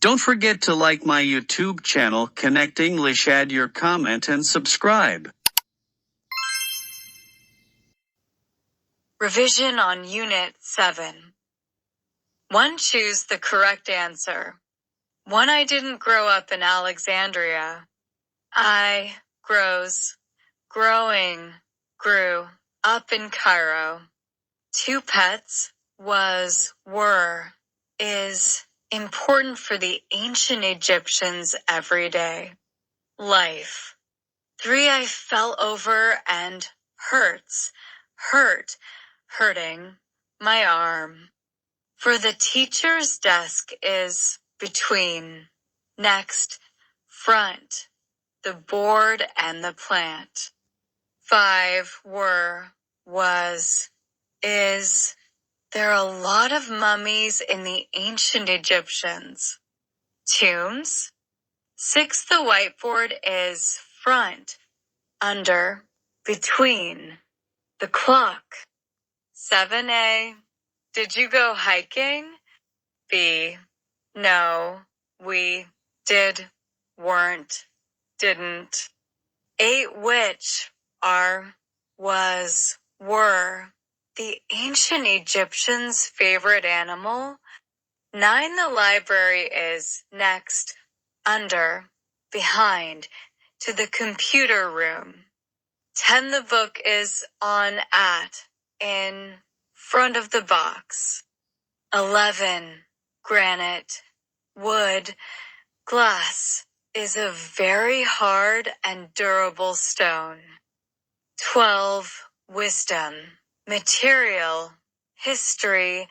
Don't forget to like my YouTube channel Connect English, add your comment and subscribe. Revision on Unit 7. 1. Choose the correct answer. 1. I didn't grow up in Alexandria. I grows, growing, grew up in Cairo. 2. Pets was, were, is important for the ancient Egyptians' everyday life. 3. I fell over and hurting my arm. For the teacher's desk is between, next, front, the board and the plant. 5. Were, was, is. There are a lot of mummies in the ancient Egyptians. Tombs. 6. The whiteboard is front, under, between, the clock. 7a. Did you go hiking? B. No, we did, weren't, didn't. 8. Which are, was, were the ancient Egyptians' favorite animal? 9. The library is next, under, behind, to the computer room. 10. The book is on, at, in, front of the box. 11. Granite, wood, glass is a very hard and durable stone. 12. Wisdom, material, history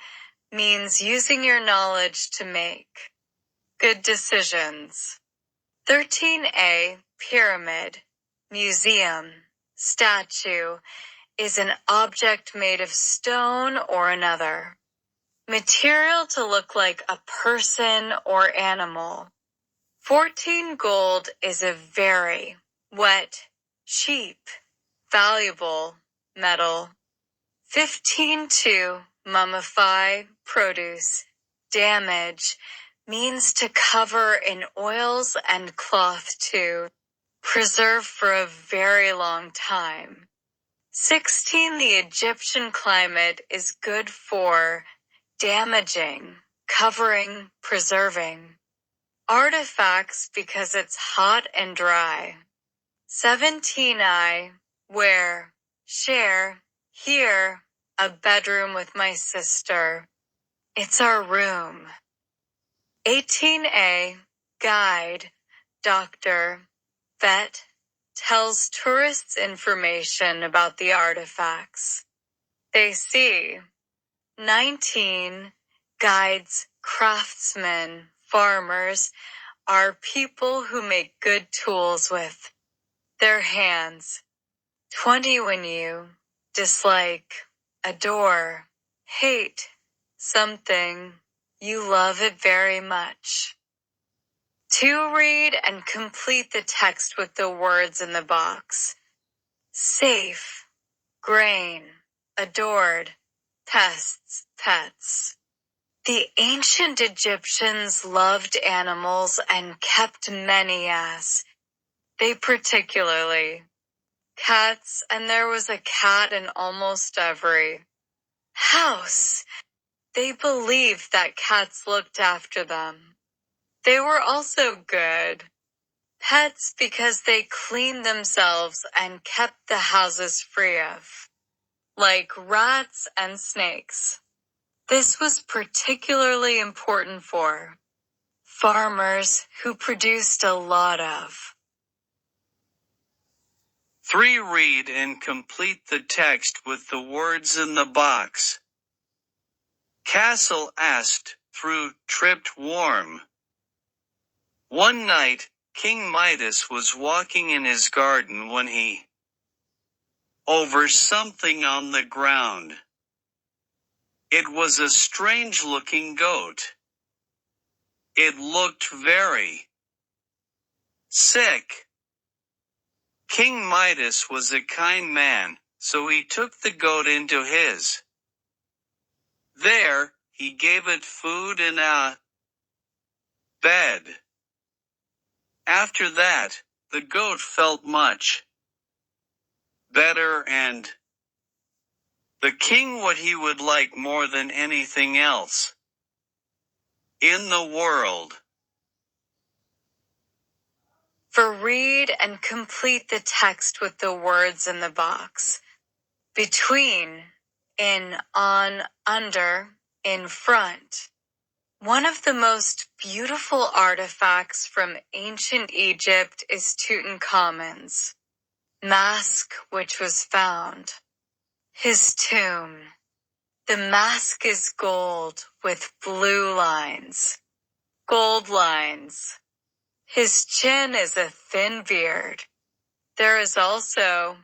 means using your knowledge to make good decisions. 13a. Pyramid, museum, statue is an object made of stone or another material to look like a person or animal. 14. Gold is a very wet, cheap, valuable metal. 15. To mummify, produce, damage means to cover in oils and cloth to preserve for a very long time. 16. The Egyptian climate is good for damaging, covering, preserving artifacts because it's hot and dry. 17. Where, share, here, a bedroom with my sister. It's our room. 18a. Guide, doctor, vet, tells tourists information about the artifacts they see. 19. Guides, craftsmen, farmers are people who make good tools with their hands. 20. When you dislike, adore, hate something, you love it very much. 2. Read and complete the text with the words in the box. Safe, grain, adored, pests, pets. The ancient Egyptians loved animals and kept many as they particularly cats, and there was a cat in almost every house. They believed that cats looked after them. They were also good pets because they cleaned themselves and kept the houses free of, like rats and snakes. This was particularly important for farmers who produced a lot of. 3. Read and complete the text with the words in the box. Castle asked, through tripped warm. One night, King Midas was walking in his garden when he over something on the ground. It was a strange-looking goat. It looked very sick. King Midas was a kind man, so he took the goat into his. There, he gave it food and a bed. After that, the goat felt much better and the king what he would like more than anything else in the world. For read and complete the text with the words in the box. Between, in, on, under, in front. One of the most beautiful artifacts from ancient Egypt is Tutankhamun's mask, which was found. His tomb. The mask is gold with blue lines. Gold lines. His chin is a thin beard. There is also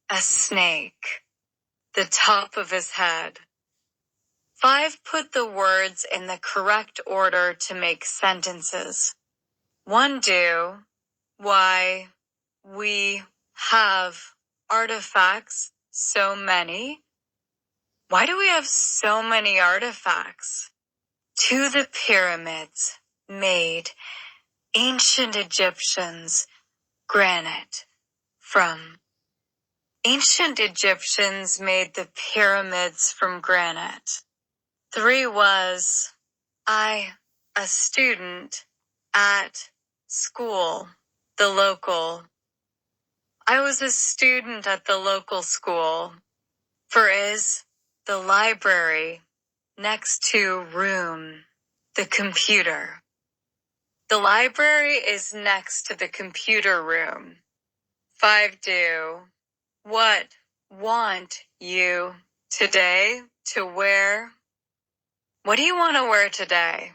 a snake. The top of his head. 5. Put the words in the correct order to make sentences. 1. Do, why, we have artifacts, so many. Why do we have so many artifacts? To the pyramids, made, ancient Egyptians, granite, from. Ancient Egyptians made the pyramids from granite. 3 was, I, a student, at, school, the local. I was a student at the local school. For is, the library, next to room, the computer. The library is next to the computer room. 5 do. What, want, you, today, to wear? What do you want to wear today?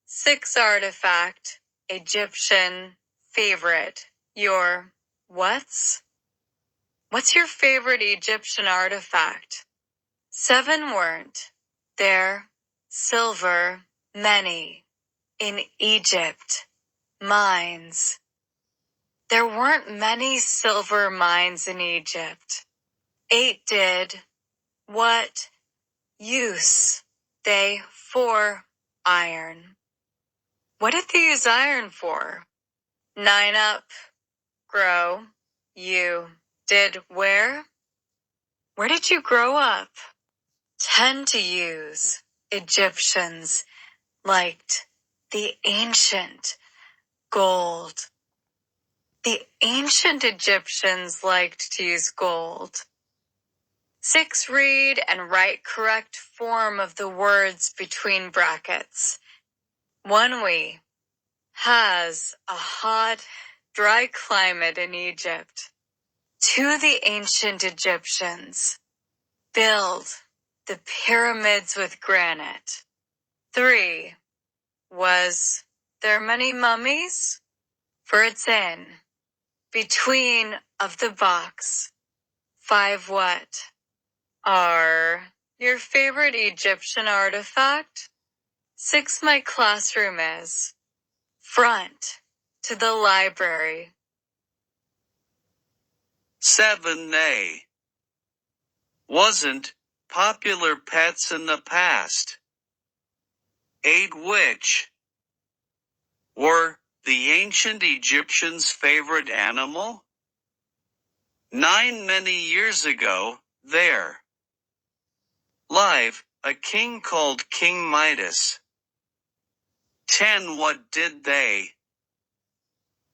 6 artifact, Egyptian, favorite, your, what's? What's your favorite Egyptian artifact? 7 weren't, there, silver, many, in Egypt, mines. There weren't many silver mines in Egypt. 8 did, what, use, they, for, iron. What did they use iron for? 9 up, grow, you, did where? Where did you grow up? 10 to use, Egyptians, liked, the ancient, gold. The ancient Egyptians liked to use gold. 6 read and write correct form of the words between brackets. 1 we, has a hot, dry climate in Egypt. 2 the ancient Egyptians, build the pyramids with granite. 3 was there many mummies? For it's in, between of the box. 5 what? Are your favorite Egyptian artifact? 6 my classroom is. Front, to the library. 7 they. Wasn't, popular pets in the past. 8 which. Were, the ancient Egyptians' favorite animal? 9 many years ago, there. Live, a king called King Midas. 10 what did they?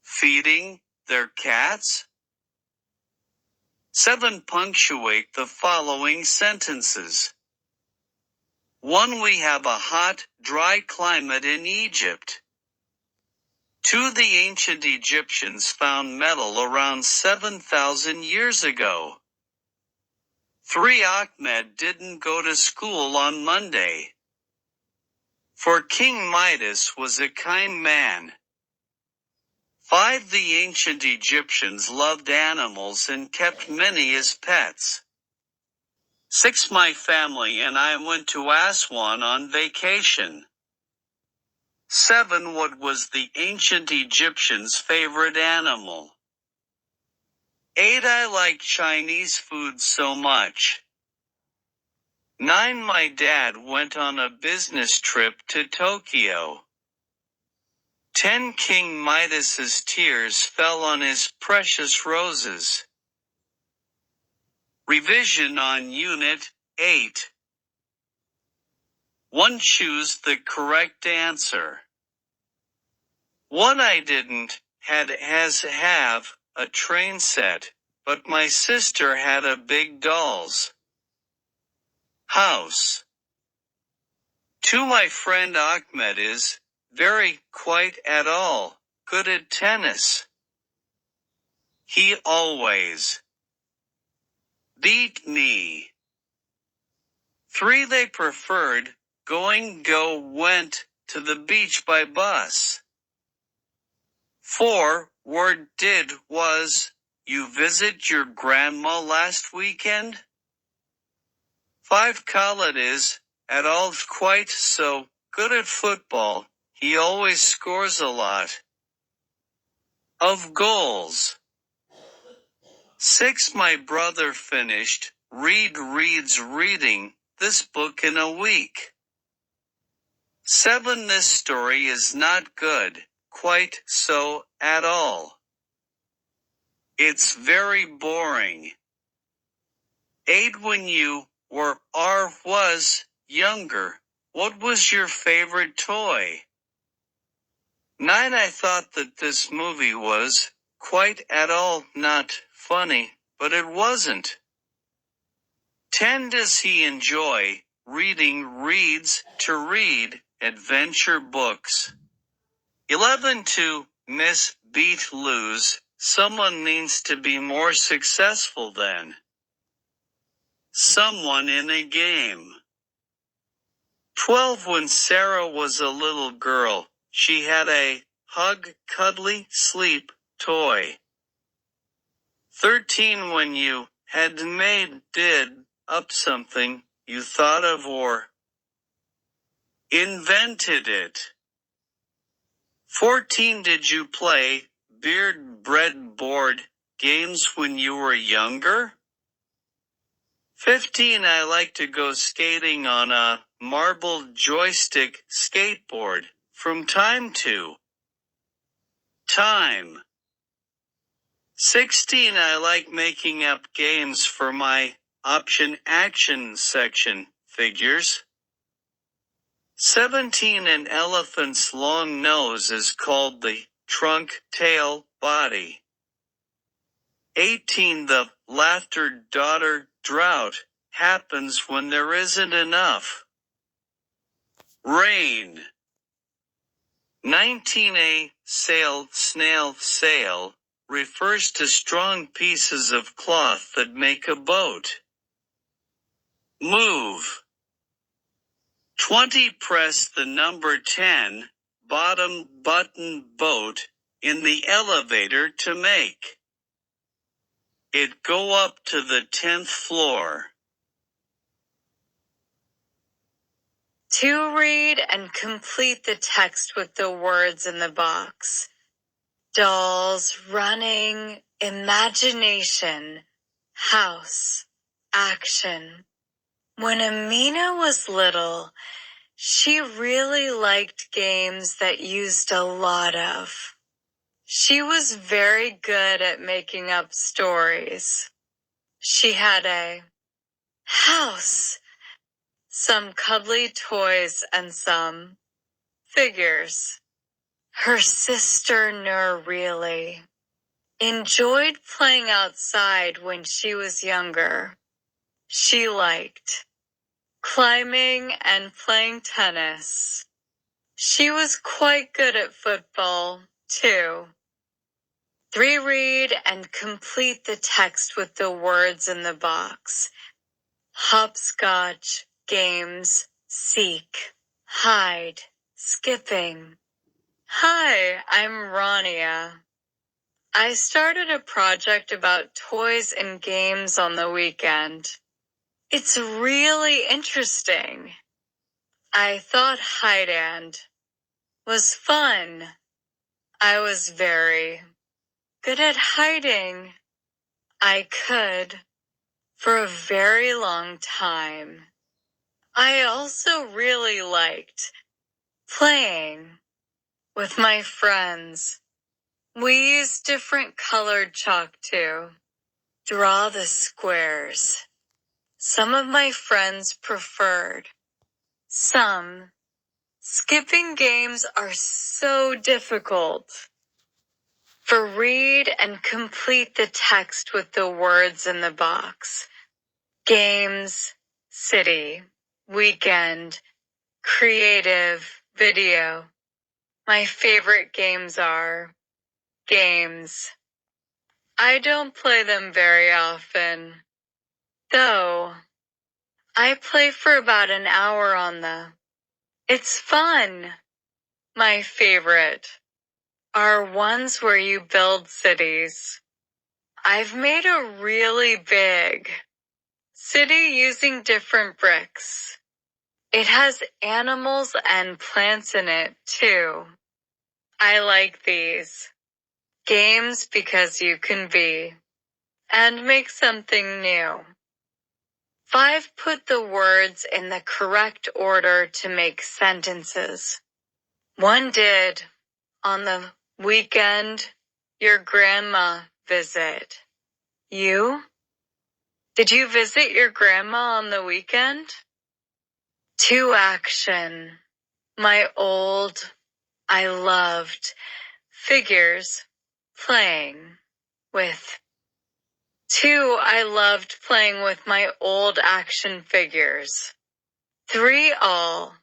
Feeding, their cats? 7 punctuate the following sentences. 1 we have a hot, dry climate in Egypt. 2 the ancient Egyptians found metal around 7,000 years ago. 3 Ahmed didn't go to school on Monday. For King Midas was a kind man. 5 the ancient Egyptians loved animals and kept many as pets. 6 my family and I went to Aswan on vacation. 7 what was the ancient Egyptians' favorite animal? 8 I like Chinese food so much. 9 my dad went on a business trip to Tokyo. 10 King Midas's tears fell on his precious roses. Revision on Unit 8. 1. Choose the correct answer. 1. I didn't have a train set, but my sister had a big doll's house. 2. My friend Ahmed is very quite at all good at tennis. He always beat me. 3. They preferred went to the beach by bus. 4. Word did was, you visit your grandma last weekend? 5. Khalid is, at all quite so, good at football, he always scores a lot of goals. 6. My brother finished, reads reading, this book in a week. 7. This story is not good, quite so, at all. It's very boring. 8. When you was younger, what was your favorite toy? 9. I thought that this movie was, quite at all, not funny, but it wasn't. 10. Does he enjoy reads to read adventure books? 11. To miss, beat, lose, someone needs to be more successful than someone in a game. 12. When Sarah was a little girl, she had a hug, cuddly, sleep toy. 13. When you did up something, you thought of or invented it. 14. Did you play breadboard games when you were younger? 15. I like to go skating on a marble joystick skateboard from time to time. 16. I like making up games for my option action section figures. 17. An elephant's long nose is called the trunk, tail, body. 18. The laughter daughter drought happens when there isn't enough rain. 19. A snail sail refers to strong pieces of cloth that make a boat move. 20. Press the number 10 bottom button boat in the elevator to make it go up to the 10th floor. 2. Read and complete the text with the words in the box. Dolls, running, imagination, house, action. When Amina was little, she really liked games that used a lot of. She was very good at making up stories. She had a house, some cuddly toys and some figures. Her sister Nur really enjoyed playing outside when she was younger. She liked climbing and playing tennis. She was quite good at football, too. 3. Read and complete the text with the words in the box. Hopscotch, games, seek, hide, skipping. Hi, I'm Rania. I started a project about toys and games on the weekend. It's really interesting. I thought hide and was fun. I was very good at hiding. I could for a very long time. I also really liked playing with my friends. We use different colored chalk too. Draw the squares. Some of my friends preferred. Some. Skipping games are so difficult. For read and complete the text with the words in the box. Games, city, weekend, creative, video. My favorite games are games. I don't play them very often, though. I play for about an hour on them. It's fun. My favorite are ones where you build cities. I've made a really big city using different bricks. It has animals and plants in it, too. I like these games because you can be and make something new. 5. Put the words in the correct order to make sentences. 1 did, on the weekend, your grandma visit. You? Did you visit your grandma on the weekend? 2. Action. I loved figures playing with. 2. I loved playing with my old action figures. 3. All.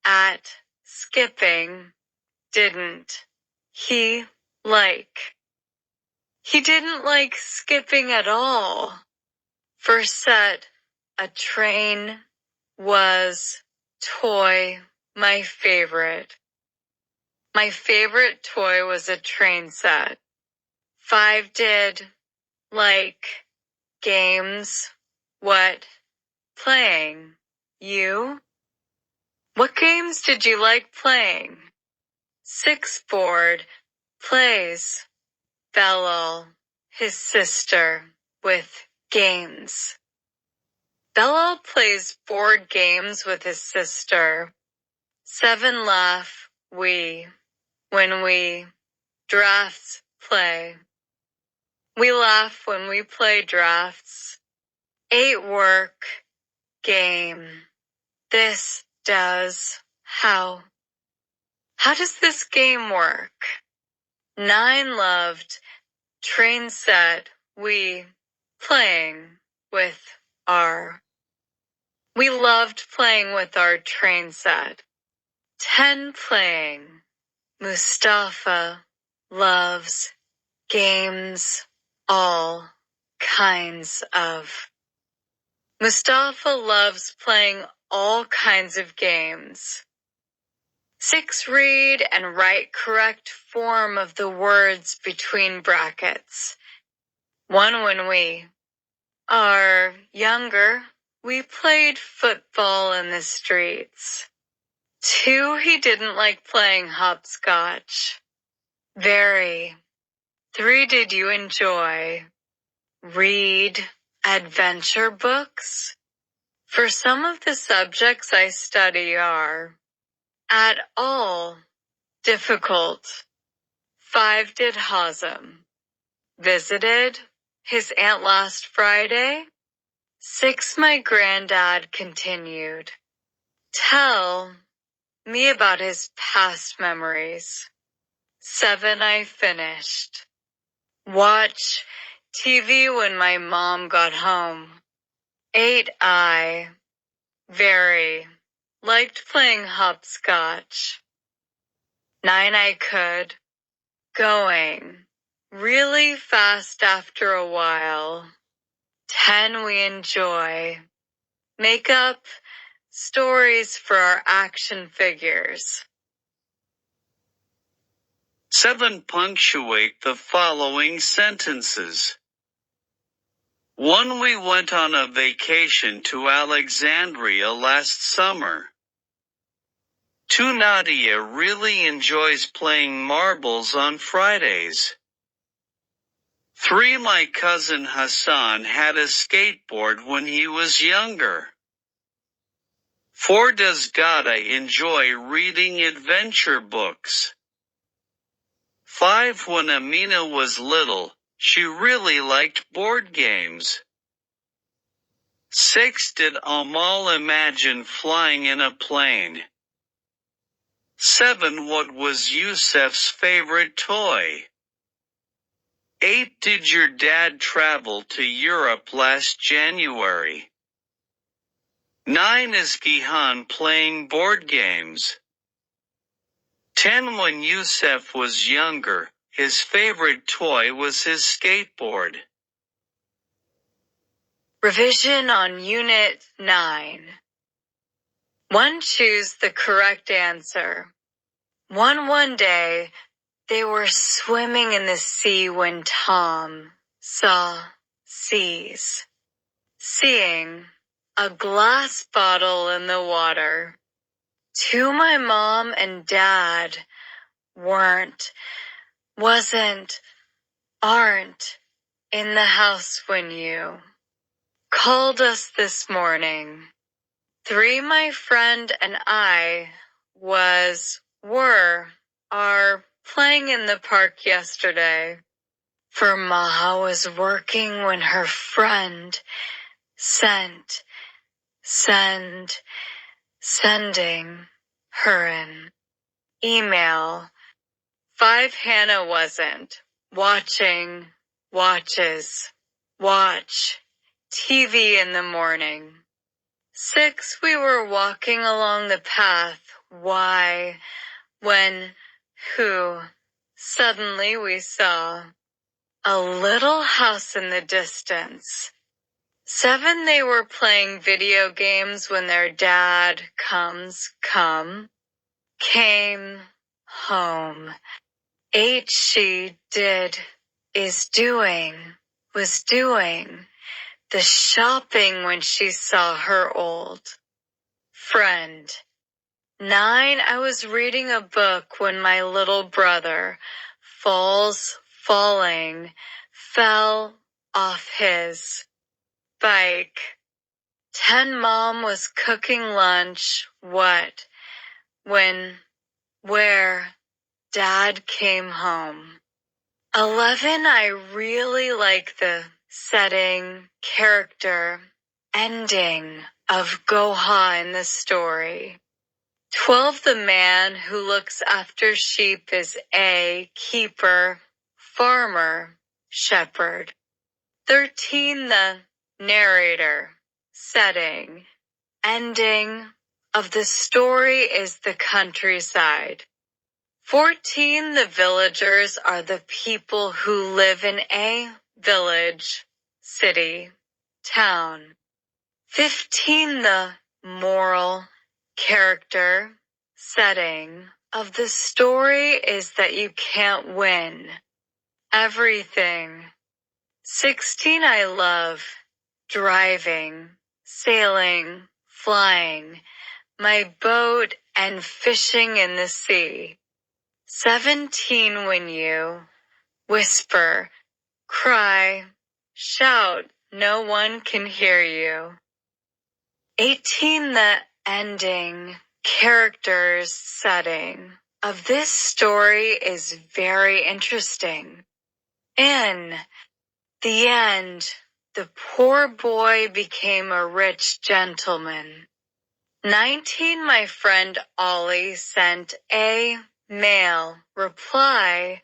At. Skipping. Didn't. He didn't like skipping at all. First set. A train. Was. Toy. My favorite. My favorite toy was a train set. 5 did. Like. Games. What? Playing. You? What games did you like playing? 6 bored. Plays. Bellal. His sister. With games. Bellal plays board games with his sister. 7 laugh. When we. Drafts. Play. We laugh when we play drafts. 8 work. Game. This does. How? How does this game work? 9 loved. Train set. We. Playing. With. Our. We loved playing with our train set. 10 playing. Mustafa. Loves. Games. All. Kinds of. Mustafa loves playing all kinds of games. 6 read and write correct form of the words between brackets. 1 when we are younger, we played football in the streets. 2 he didn't like playing hopscotch. Very. 3 did you enjoy? Read adventure books? For some of the subjects I study are at all difficult. 5 did Hazem visited his aunt last Friday? 6 my granddad continued. Tell me about his past memories. 7 I finished. Watch TV when my mom got home. 8 I very liked playing hopscotch. 9 I could going really fast after a while. 10 we enjoy make up stories for our action figures. 7 punctuate the following sentences. 1 we went on a vacation to Alexandria last summer. 2 Nadia really enjoys playing marbles on Fridays. 3 my cousin Hassan had a skateboard when he was younger. 4 does Gada enjoy reading adventure books? 5. When Amina was little, she really liked board games. 6. Did Amal imagine flying in a plane? 7. What was Yusef's favorite toy? 8. Did your dad travel to Europe last January? 9. Is Gihan playing board games? 10. When Yusef was younger, his favorite toy was his skateboard. Revision on Unit 9. 1. Choose the correct answer. 1 day, they were swimming in the sea when Tom saw seas. Seeing a glass bottle in the water. 2. My mom and dad aren't in the house when you called us this morning. 3. My friend and I are playing in the park yesterday. 4. Maha was working when her friend sending her an email. 5. Hannah wasn't watch TV in the morning. 6. We were walking along the path. Suddenly we saw a little house in the distance. 7. They were playing video games when their dad came home. 8. She was doing the shopping when she saw her old friend. 9. I was reading a book when my little brother fell off his bike. 10. Mom was cooking lunch where Dad came home. 11. I really like the character ending of Goha in the story. 12. The man who looks after sheep is a keeper, farmer, shepherd. 13. The narrator ending of the story is the countryside. 14. The villagers are the people who live in a village, city, town. 15. The moral character setting of the story is that you can't win everything. 16. I love driving, sailing, flying, my boat, and fishing in the sea. 17. When you whisper, cry, shout, no one can hear you. 18. The ending characters setting of this story is very interesting. In the end, the poor boy became a rich gentleman. 19. My friend Ollie sent a mail reply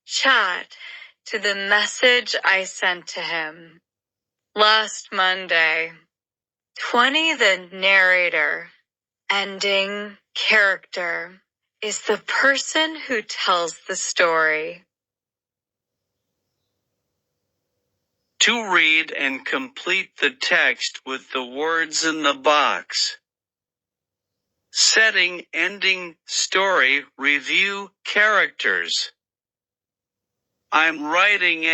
chat to the message I sent to him last Monday. 20. The narrator ending character is the person who tells the story. To read and complete the text with the words in the box. Setting, ending, story, review, characters. I'm writing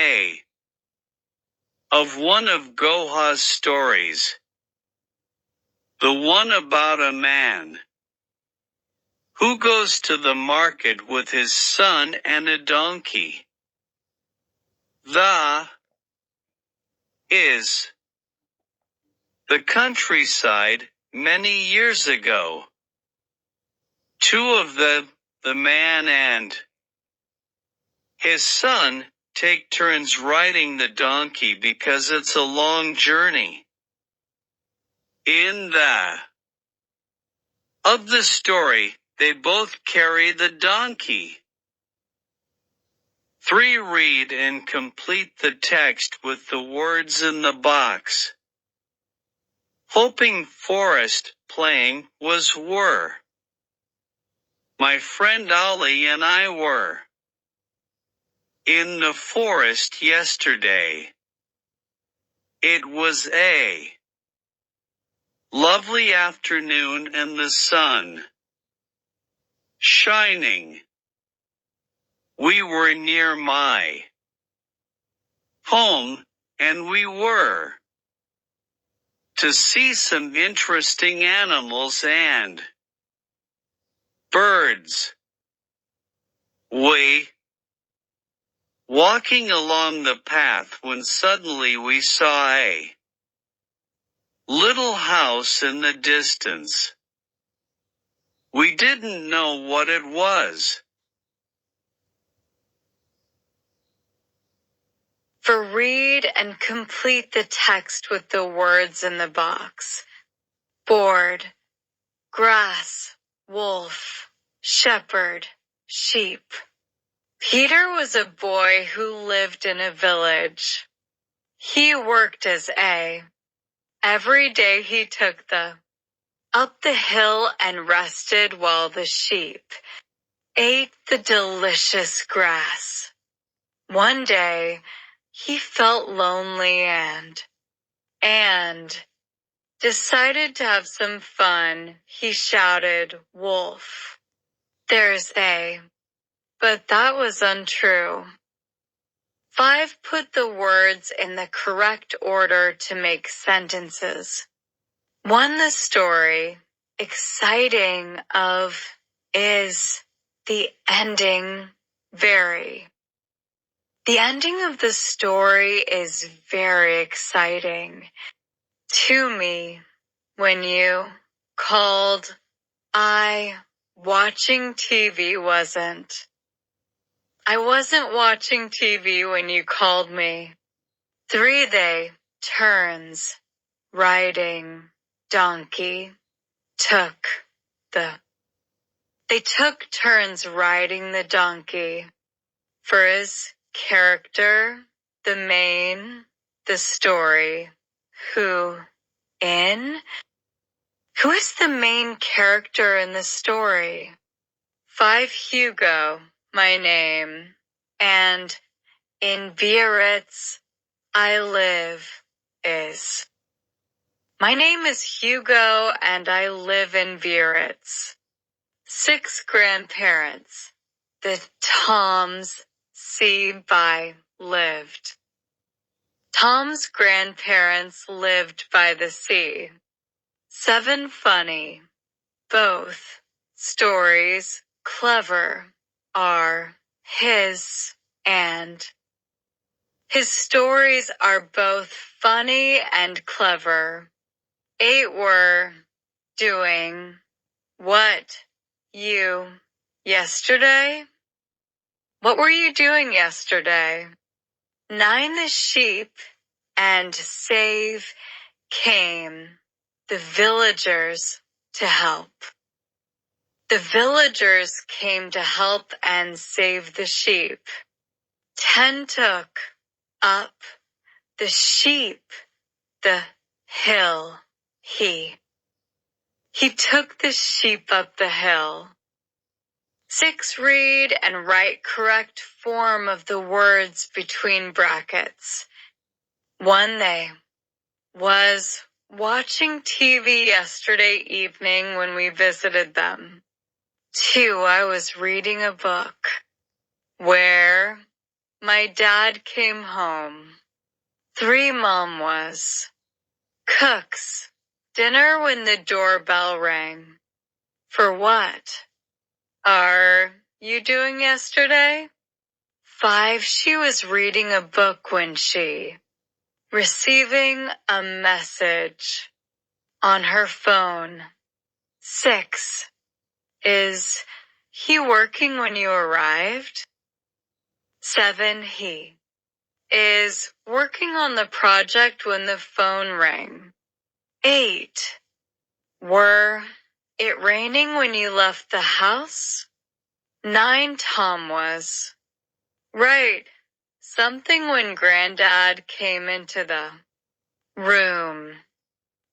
of one of Goha's stories. The one about a man who goes to the market with his son and a donkey. The countryside, many years ago. 2 of the man and his son take turns riding the donkey because it's a long journey. In the of the story, they both carry the donkey. 3. Read and complete the text with the words in the box. Hoping forest playing was were. My friend Ollie and I were in the forest yesterday. It was a lovely afternoon and the sun shining. We were near my home, and we were to see some interesting animals and birds. We walking along the path when suddenly we saw a little house in the distance. We didn't know what it was. For read and complete the text with the words in the box. Board, grass, wolf, shepherd, sheep. Peter was a boy who lived in a village. He worked as a. Every day he took up the hill and rested while the sheep ate the delicious grass. One day, he felt lonely and decided to have some fun. He shouted, "Wolf, there's a." But that was untrue. 5. Put the words in the correct order to make sentences. 1. The story, exciting of, is, the ending, very. The ending of the story is very exciting. To me, when you called, watching TV wasn't. I wasn't watching TV when you called me. 3. They, turns, riding, donkey, took, They took turns riding the donkey. For his character, the main, the story, who is the main character in the story? 5. Hugo, my name, and in Biarritz, I live, is. My name is Hugo and I live in Biarritz. 6. Grandparents, the Toms, see by, lived. Tom's grandparents lived by the sea. 7. Funny, both, stories, clever, are, his, and. His stories are both funny and clever. 8. Were, doing, what, you, yesterday? What were you doing yesterday? 9. The sheep and save came, the villagers, to help. The villagers came to help and save the sheep. 10. Took, up, the sheep, the hill, he. He took the sheep up the hill. 6. Read and write correct form of the words between brackets. 1. They was watching TV yesterday evening when we visited them. 2. I was reading a book where my dad came home. 3. Mom was cooks dinner when the doorbell rang. For what are you doing yesterday? 5. She was reading a book when she receiving a message on her phone. 6. Is he working when you arrived? 7. He is working on the project when the phone rang. 8. Were it raining when you left the house? 9. Tom was right something when Granddad came into the room.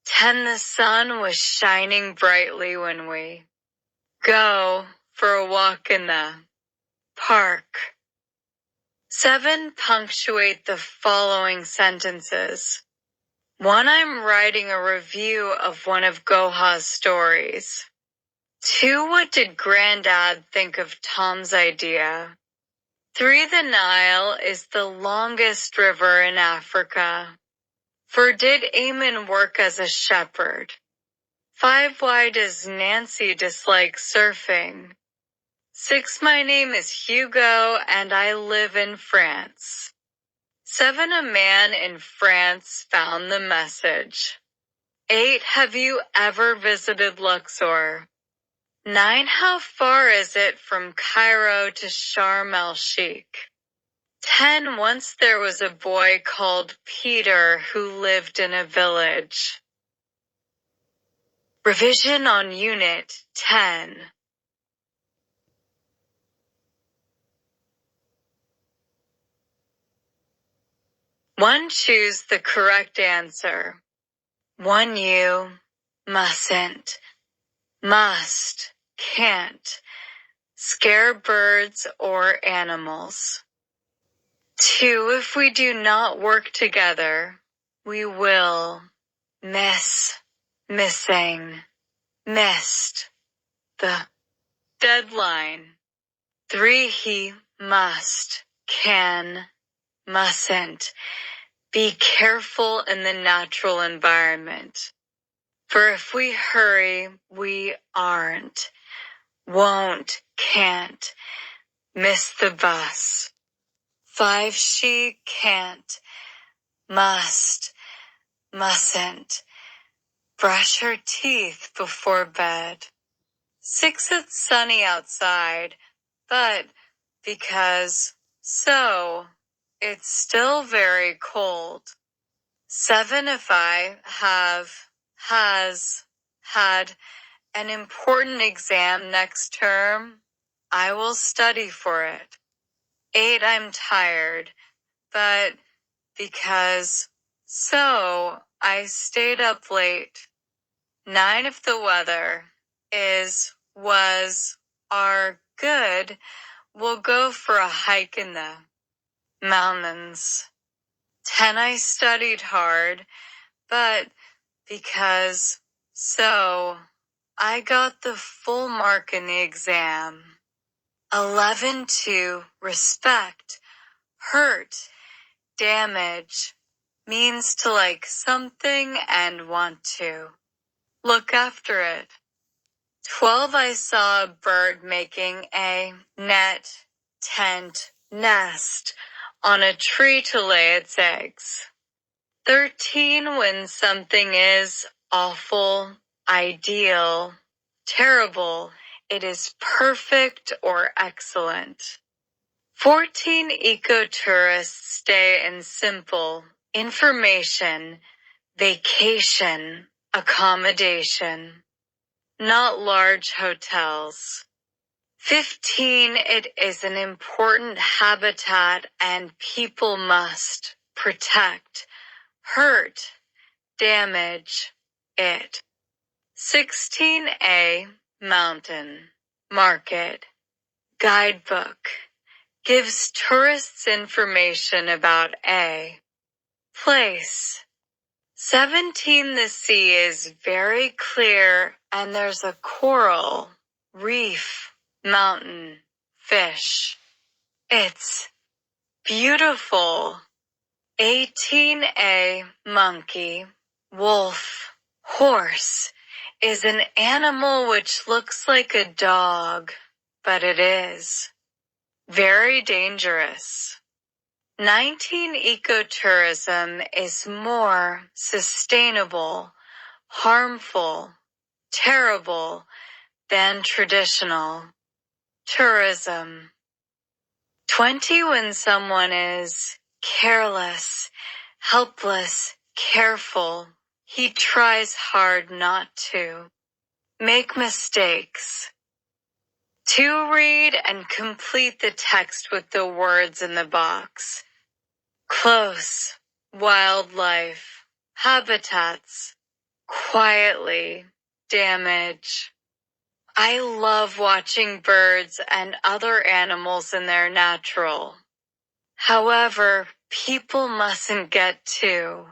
10. The sun was shining brightly when we go for a walk in the park. 7. Punctuate the following sentences. 1. I'm writing a review of one of Goha's stories. 2. What did Granddad think of Tom's idea? 3. The Nile is the longest river in Africa. 4. Did Eamon work as a shepherd? 5. Why does Nancy dislike surfing? 6. My name is Hugo and I live in France. 7. A man in France found the message. 8. Have you ever visited Luxor? 9. How far is it from Cairo to Sharm el-Sheikh? 10. Once there was a boy called Peter who lived in a village. Revision on Unit 10. 1. Choose the correct answer. 1. You mustn't, must, can't, scare birds or animals. 2. If we do not work together, we will miss, missing, missed, the deadline. 3. He must, can, mustn't, be careful in the natural environment. For if we hurry, we aren't, won't, can't, miss the bus. 5. She can't, must, mustn't, brush her teeth before bed. 6. It's sunny outside, but because so, it's still very cold. 7. If I has, had an important exam next term, I will study for it. 8. I'm tired, but because so, I stayed up late. 9. If the weather is, was, are good, we'll go for a hike in the mountains. 10. I studied hard, but because so, I got the full mark in the exam. 11. To respect, hurt, damage, means to like something and want to look after it. 12. I saw a bird making a net, tent, nest on a tree to lay its eggs. 13. When something is awful, ideal, terrible, it is perfect or excellent. 14. Ecotourists stay in simple information, vacation, accommodation, not large hotels. 15. It is an important habitat and people must protect, hurt, damage it. 16a. Mountain, market, guidebook, gives tourists information about a place. 17. The sea is very clear and there's a coral, reef, mountain, fish. It's beautiful. 18a. Monkey, wolf, horse, is an animal which looks like a dog, but it is very dangerous. 19. Ecotourism is more sustainable, harmful, terrible than traditional tourism. 20 when someone is careless, helpless, careful. He tries hard not to make mistakes. 2 read and complete the text with the words in the box. Close, wildlife, habitats, quietly, damage. I love watching birds and other animals in their natural. However, people mustn't get to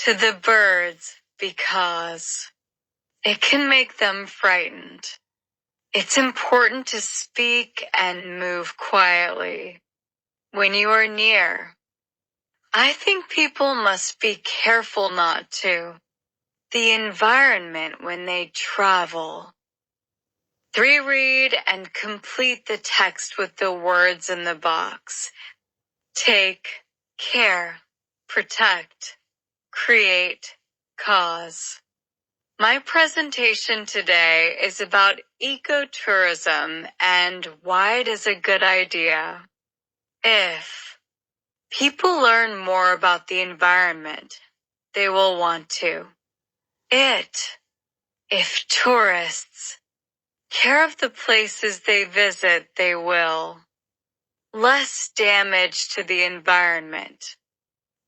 the birds because it can make them frightened. It's important to speak and move quietly when you are near. I think people must be careful not to the environment when they travel. 3 read and complete the text with the words in the box. Take, care, protect, create, cause. My presentation today is about ecotourism and why it is a good idea. If people learn more about the environment, they will want to. If tourists care of the places they visit, they will. Less damage to the environment.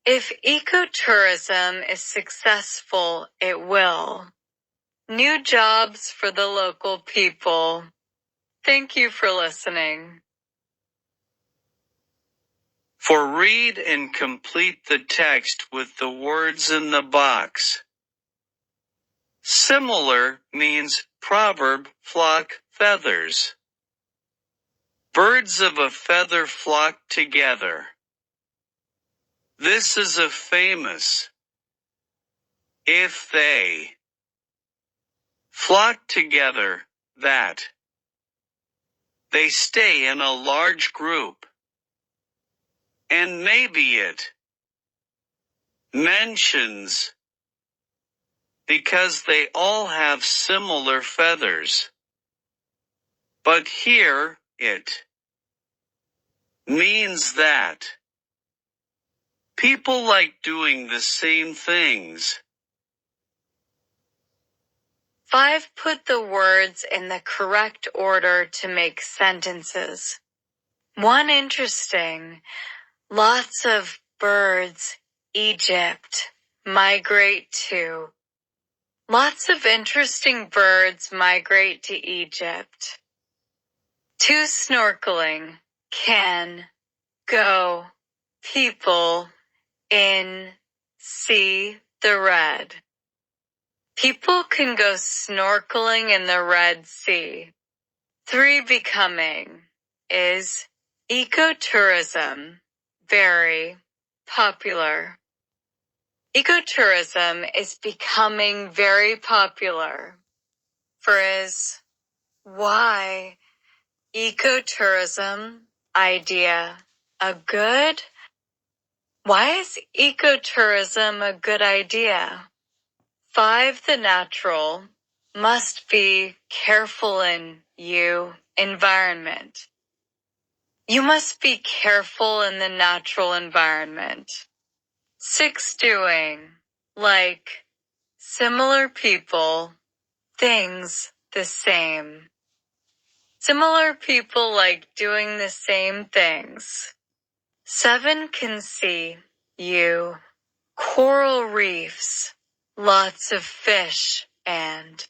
If ecotourism is successful, it will. New jobs for the local people. Thank you for listening. For read and complete the text with the words in the box. Similar means proverb, flock, feathers. Birds of a feather flock together. This is a famous. If they flock together, that they stay in a large group. And maybe it mentions because they all have similar feathers. But here, it means that people like doing the same things. 5. Put the words in the correct order to make sentences. 1. Interesting. Lots of birds, Egypt, migrate to. Lots of interesting birds migrate to Egypt. 2. Snorkeling. Can, go, people, in, see, the red. People can go snorkeling in the Red Sea. 3. Becoming. Is ecotourism very popular? Ecotourism is becoming very popular. For is why ecotourism idea a good? Why is ecotourism a good idea? 5. The natural must be careful in environment. You must be careful in the natural environment. 6. Doing. Like. Similar people. Things the same. Similar people like doing the same things. 7. Can see. Coral reefs. Lots of fish and.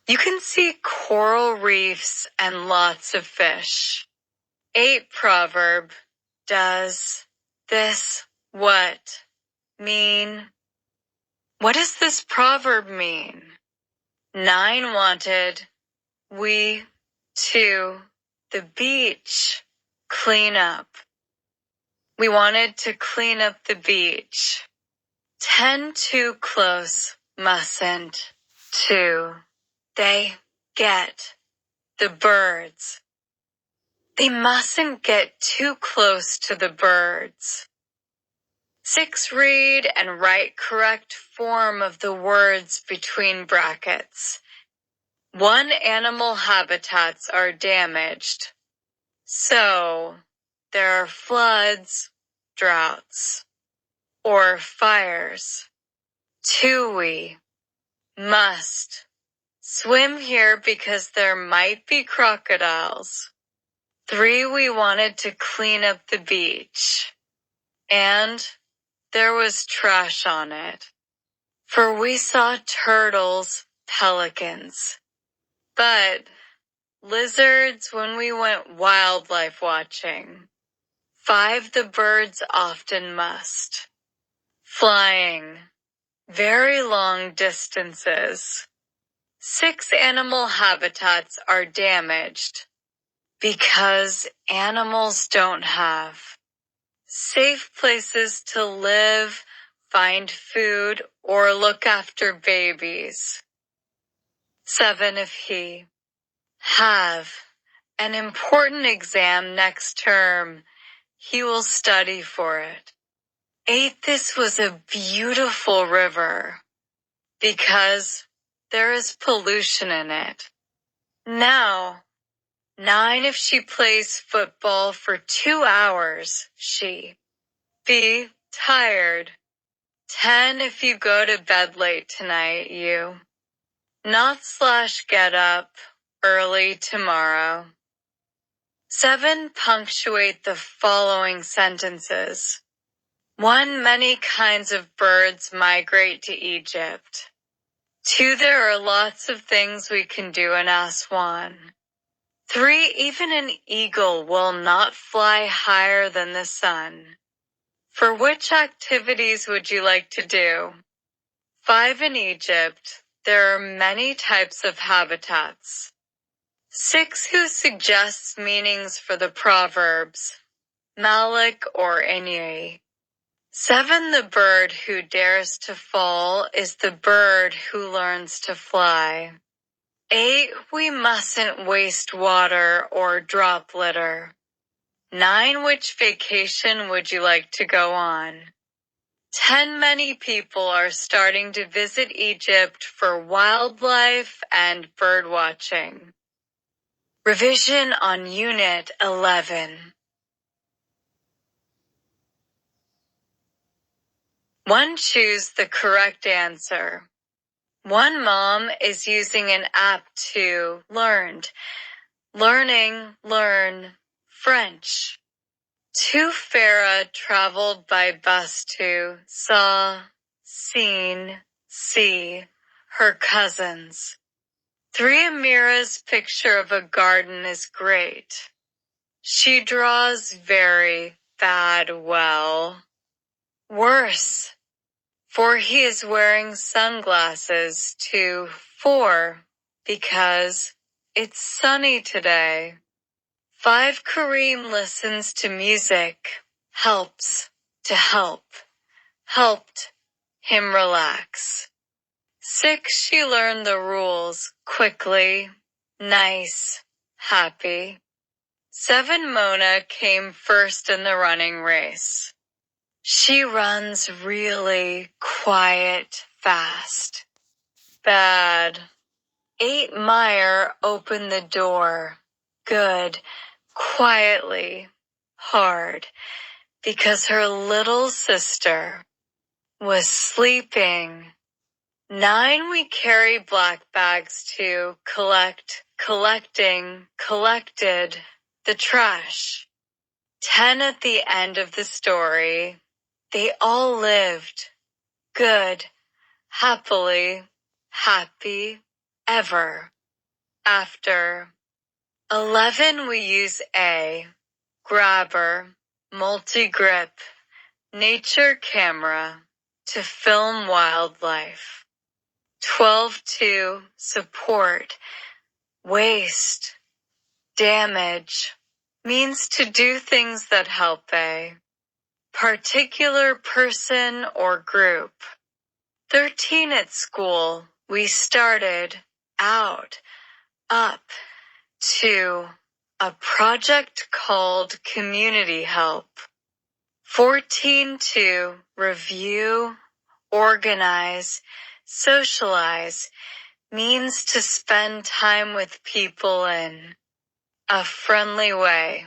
You can see coral reefs and lots of fish. 8. Proverb. Does this what mean? What does this proverb mean? 9. Wanted. We to the beach. Clean up. We wanted to clean up the beach. 10. Too close. Mustn't. 2. They get the birds. They mustn't get too close to the birds. 6. Read and write correct form of the words between brackets. 1. Animal habitats are damaged. So, there are floods, droughts, or fires. 2, we must swim here because there might be crocodiles. 3, we wanted to clean up the beach, and there was trash on it. 4, we saw turtles, pelicans, but lizards when we went wildlife watching. 5, the birds often must. Flying very long distances. 6, animal habitats are damaged because animals don't have safe places to live, find food, or look after babies. 7, if he have an important exam next term, he will study for it. 8, this was a beautiful river because there is pollution in it. Now, 9, if she plays football for 2 hours, she be tired. 10, if you go to bed late tonight, you not / get up early tomorrow. 7, punctuate the following sentences. 1, many kinds of birds migrate to Egypt. 2, there are lots of things we can do in Aswan. 3, even an eagle will not fly higher than the sun. For which activities would you like to do? 5, in Egypt, there are many types of habitats. 6, who suggests meanings for the proverbs, Malik or Inui? 7, the bird who dares to fall is the bird who learns to fly. 8, we mustn't waste water or drop litter. 9, which vacation would you like to go on? 10, many people are starting to visit Egypt for wildlife and bird watching. Revision on Unit 11. 1, choose the correct answer. 1, mom is using an app to learn French. 2, Farah traveled by bus to see her cousins. 3, Amira's picture of a garden is great. She draws very bad worse. 4, he is wearing sunglasses. 4, because it's sunny today. 5, Kareem listens to music, helped him relax. 6, she learned the rules quickly, nice, happy. 7, Mona came first in the running race. She runs really quiet, fast. Bad. 8, Meyer opened the door. Good. Quietly. Hard. Because her little sister was sleeping. 9, we carry black bags to collected the trash. 10, at the end of the story, they all lived good, happily, happy, ever after. 11, we use a grabber, multi-grip, nature camera to film wildlife. 12, to support, waste, damage, means to do things that help a particular person or group. 13, at school, we started up to a project called Community Help. 14, to review, organize, socialize, means to spend time with people in a friendly way.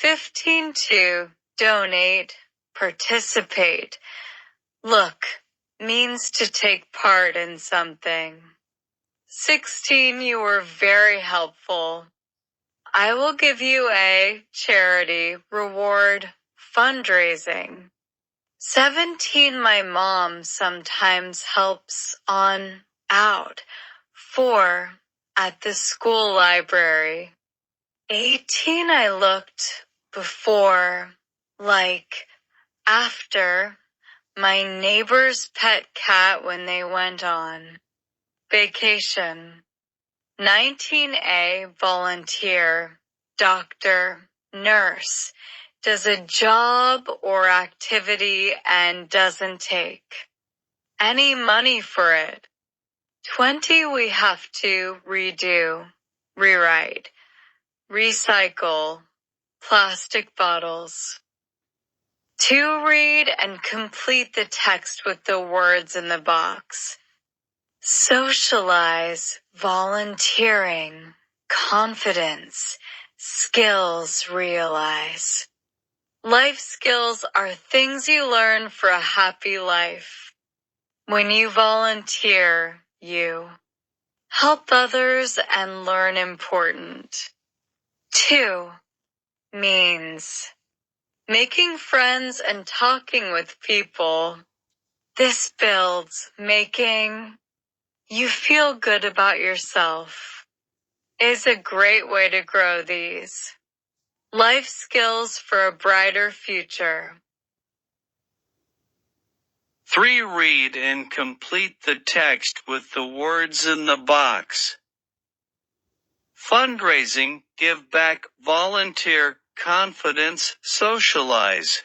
15 to donate, participate. Look means to take part in something. 16 You were very helpful. I will give you a charity reward fundraising. 17 My mom sometimes helps on out. 4 At the school library. 18 I looked before, like, after, my neighbor's pet cat when they went on vacation. 19A Volunteer, doctor, nurse, does a job or activity and doesn't take any money for it. 20 We have to redo, rewrite, recycle, plastic bottles. 2 Read and complete the text with the words in the box. Socialize, volunteering, confidence, skills realize. Life skills are things you learn for a happy life. When you volunteer, you help others and learn important. 2 Means making friends and talking with people. This builds making you feel good about yourself. Is a great way to grow these life skills for a brighter future. 3 Read and complete the text with the words in the box. Fundraising, give back, volunteer, confidence, socialize.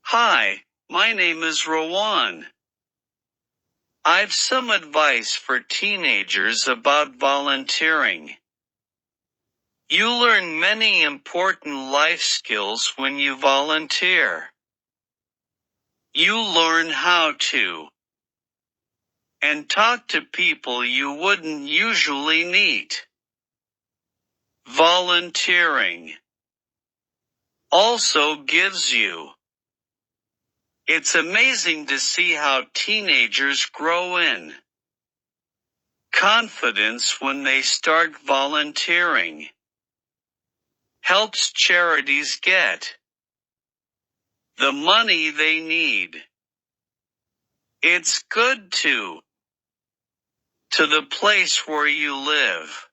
Hi, my name is Rowan. I've some advice for teenagers about volunteering. You learn many important life skills when you volunteer. You learn how to and talk to people you wouldn't usually meet. Volunteering also gives you. It's amazing to see how teenagers grow in confidence when they start volunteering. Helps charities get the money they need. It's good to the place where you live.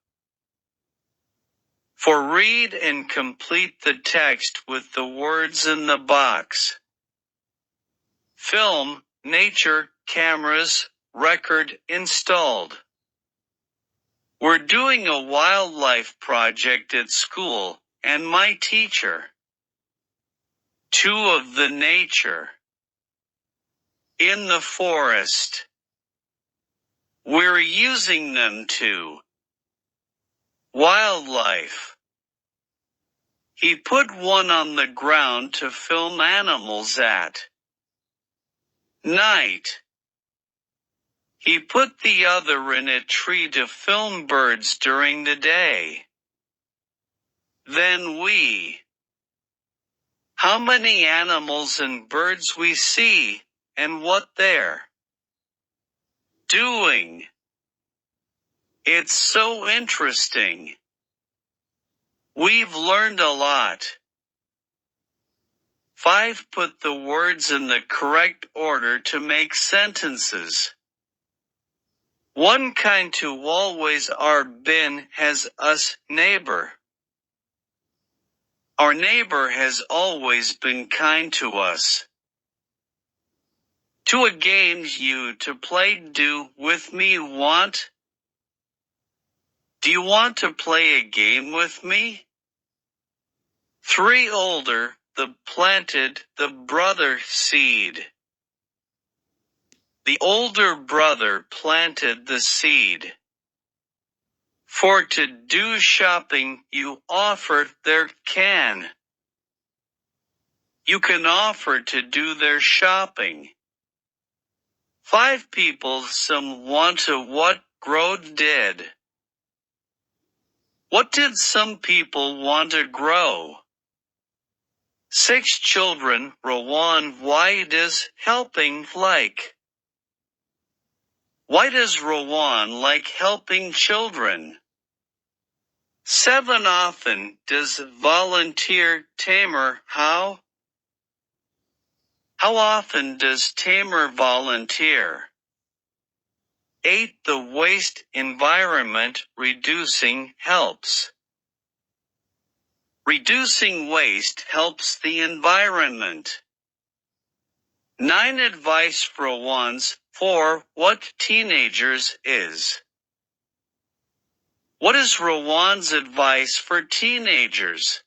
For read and complete the text with the words in the box. Film, nature, cameras, record installed. We're doing a wildlife project at school, and my teacher. 2 of the nature. In the forest. We're using them to wildlife. He put one on the ground to film animals at night. He put the other in a tree to film birds during the day. Then we. How many animals and birds we see, and what they're doing. It's so interesting. We've learned a lot. 5 Put the words in the correct order to make sentences. One kind to always our been has us neighbor. Our neighbor has always been kind to us. To a game you to play do with me want? Do you want to play a game with me? 3 Older, the planted, the brother seed. The older brother planted the seed. For to do shopping you offer their can. You can offer to do their shopping. 5 People some want to what growed did. What did some people want to grow? 6 children. Rowan, why does helping like? Why does Rowan like helping children? 7 often does volunteer Tamer how? How often does Tamer volunteer? 8 the waste environment reducing helps. Reducing waste helps the environment. 9 advice for ones for what teenagers is. What is Rowan's advice for teenagers?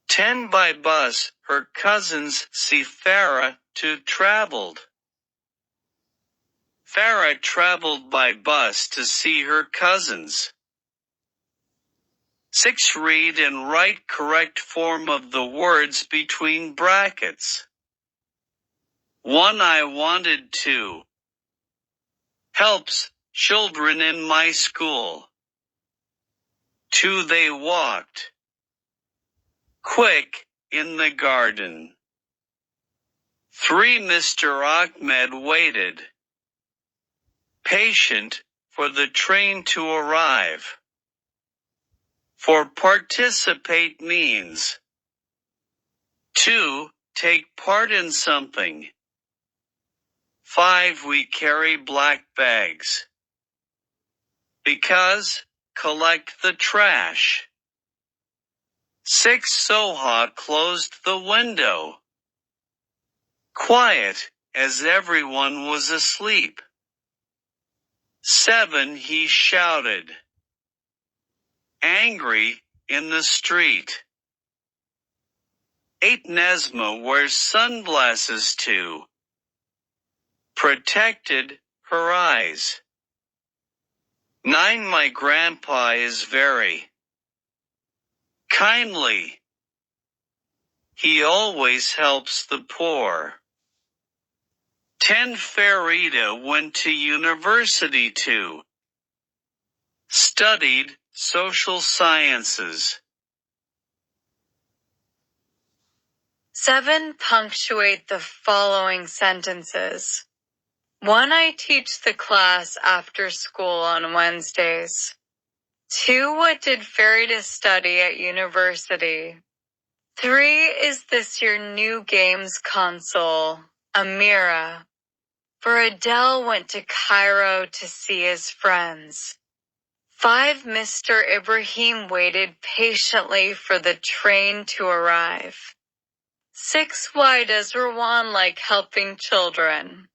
10 by bus, her cousins see Farah to traveled. Farah traveled by bus to see her cousins. 6 read and write correct form of the words between brackets. 1 I wanted to. Helps children in my school. 2 they walked. Quick, in the garden. 3 Mr. Ahmed waited. Patient, for the train to arrive. 4 participate means. 2 take part in something. 5 we carry black bags. Because, collect the trash. 6 Soha closed the window. Quiet, as everyone was asleep. 7 he shouted. Angry, in the street. 8 Nesma wears sunglasses too. Protected, her eyes. 9 my grandpa is very kindly. He always helps the poor. 10 Farida went to university too. Studied social sciences. 7 punctuate the following sentences. 1 I teach the class after school on Wednesdays. 2 what did Farida study at university? 3 is this your new games console, Amira? For Adele went to Cairo to see his friends. 5 Mr. Ibrahim waited patiently for the train to arrive. 6 why does Rowan like helping children?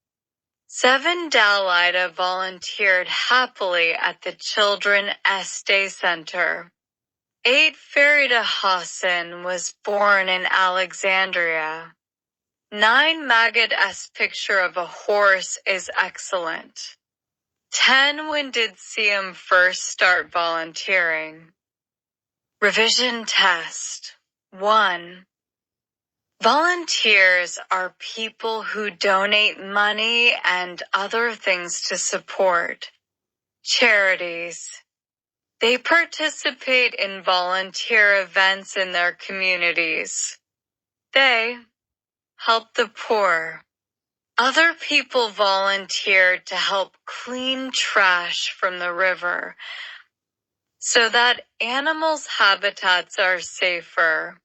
7 Dalida volunteered happily at the Children Day Center. 8 Farida Hassan was born in Alexandria. 9 Magad's picture of a horse is excellent. 10 when did Siam first start volunteering? Revision test. 1. Volunteers are people who donate money and other things to support charities. They participate in volunteer events in their communities. They help the poor. Other people volunteered to help clean trash from the river so that animals' habitats are safer.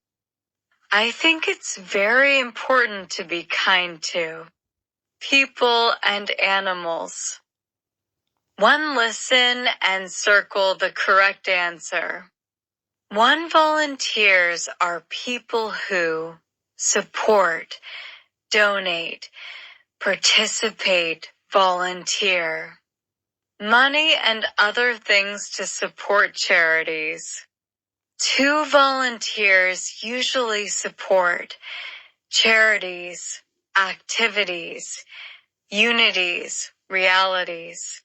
I think it's very important to be kind to people and animals. 1 listen and circle the correct answer. 1 volunteers are people who support, donate, participate, volunteer. Money and other things to support charities. 2 volunteers usually support charities, activities, unities, realities.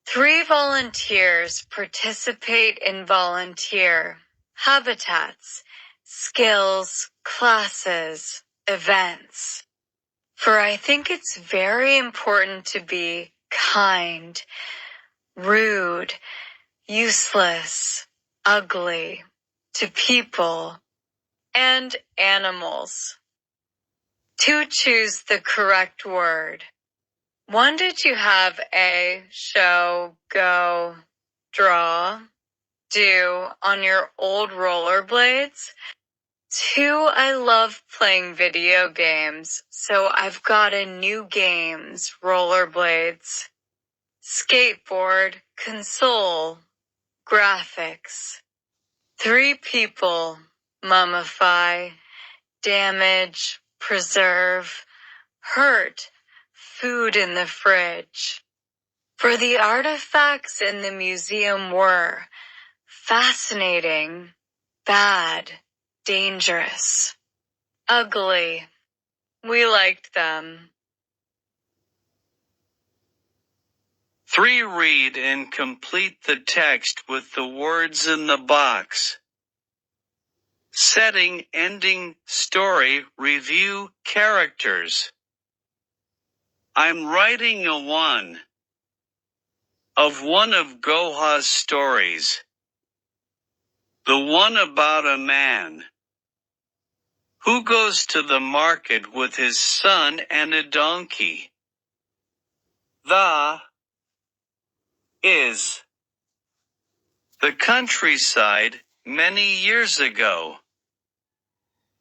3 volunteers participate in volunteer habitats, skills, classes, events. For I think it's very important to be kind, rude, useless, ugly, to people, and animals. 2. Choose the correct word. 1. Did you have a show, go, draw, do on your old rollerblades? 2. I love playing video games, so I've got a new games, rollerblades, skateboard, console, graphics. 3. People, mummify, damage, preserve, hurt, food in the fridge. For the artifacts in the museum were fascinating, bad, dangerous, ugly. We liked them. 3. Read and complete the text with the words in the box. Setting, ending, story, review, characters. I'm writing a one of Goha's stories. The one about a man who goes to the market with his son and a donkey. Is the countryside many years ago.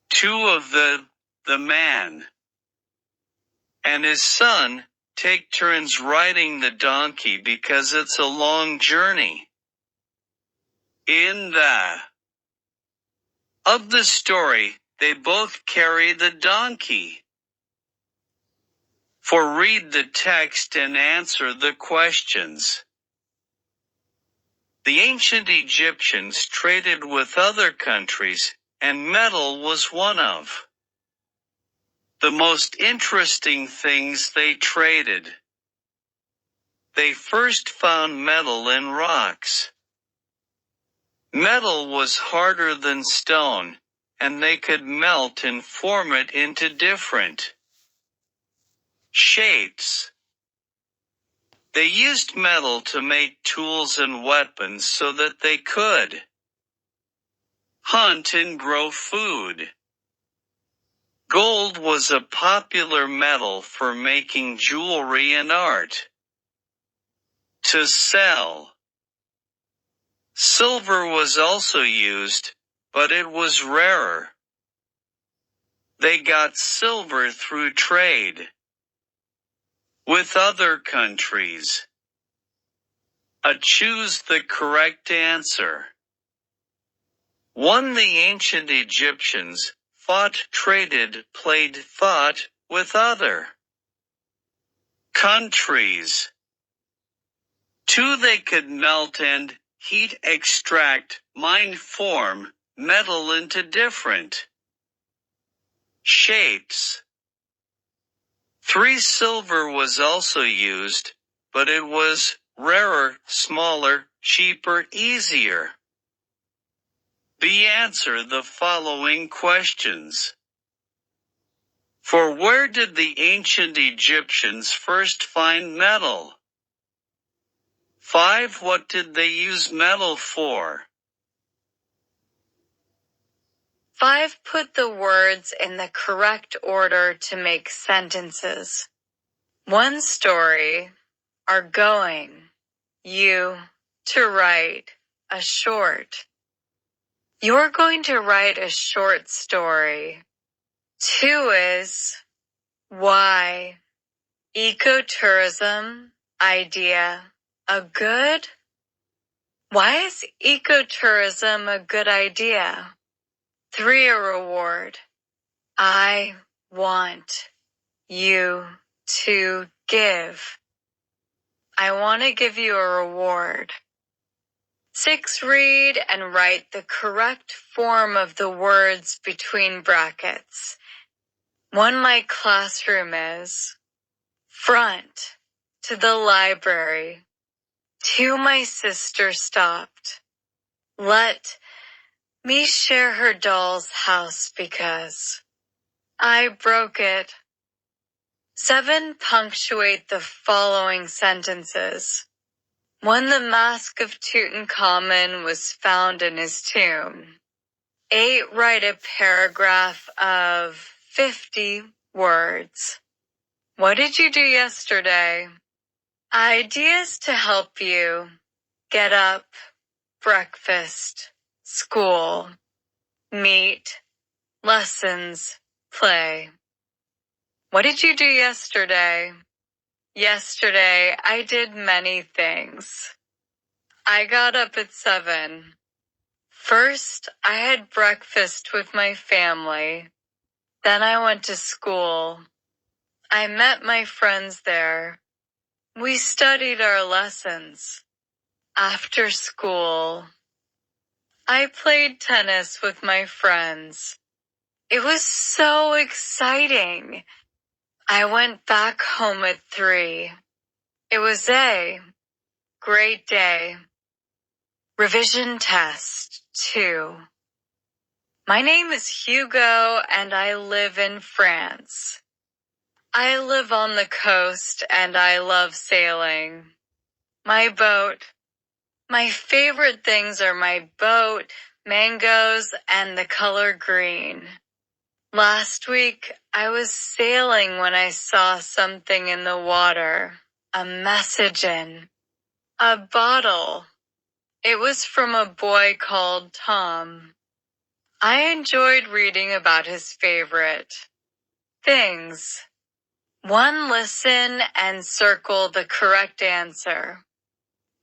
2 of the man and his son take turns riding the donkey because it's a long journey. In of the story, they both carry the donkey. 4. Read the text and answer the questions. The ancient Egyptians traded with other countries, and metal was one of the most interesting things they traded. They first found metal in rocks. Metal was harder than stone, and they could melt and form it into different shapes. They used metal to make tools and weapons so that they could hunt and grow food. Gold was a popular metal for making jewelry and art. To sell. Silver was also used, but it was rarer. They got silver through trade with other countries. Choose the correct answer. 1. The ancient Egyptians fought, traded, played, thought with other countries. 2. They could melt and heat, extract, mine, form metal into different shapes. 3. Silver was also used, but it was rarer, smaller, cheaper, easier. Answer the following questions. 4. Where did the ancient Egyptians first find metal? 5. What did they use metal for? 5. Put the words in the correct order to make sentences. 1 story, are going, you, to write, a short. You're going to write a short story. 2 is, why, ecotourism, idea, a good? Why is ecotourism a good idea? 3. A reward. I want you to give. I want to give you a reward. 6. Read and write the correct form of the words between brackets. 1. My classroom is front to the library. 2. My sister stopped. Let me share her doll's house because I broke it. 7. Punctuate the following sentences. 1. The mask of Tutankhamun was found in his tomb. 8. Write a paragraph of 50 words. What did you do yesterday? Ideas to help you. Get up, breakfast, school, meet, lessons, play. What did you do yesterday? Yesterday, I did many things. I got up at 7. First, I had breakfast with my family. Then I went to school. I met my friends there. We studied our lessons. After school, I played tennis with my friends. It was so exciting. I went back home at 3. It was a great day. Revision test 2. My name is Hugo and I live in France. I live on the coast and I love sailing. My boat. My favorite things are my boat, mangoes, and the color green. Last week, I was sailing when I saw something in the water. A message in a bottle. It was from a boy called Tom. I enjoyed reading about his favorite things. 1. Listen and circle the correct answer.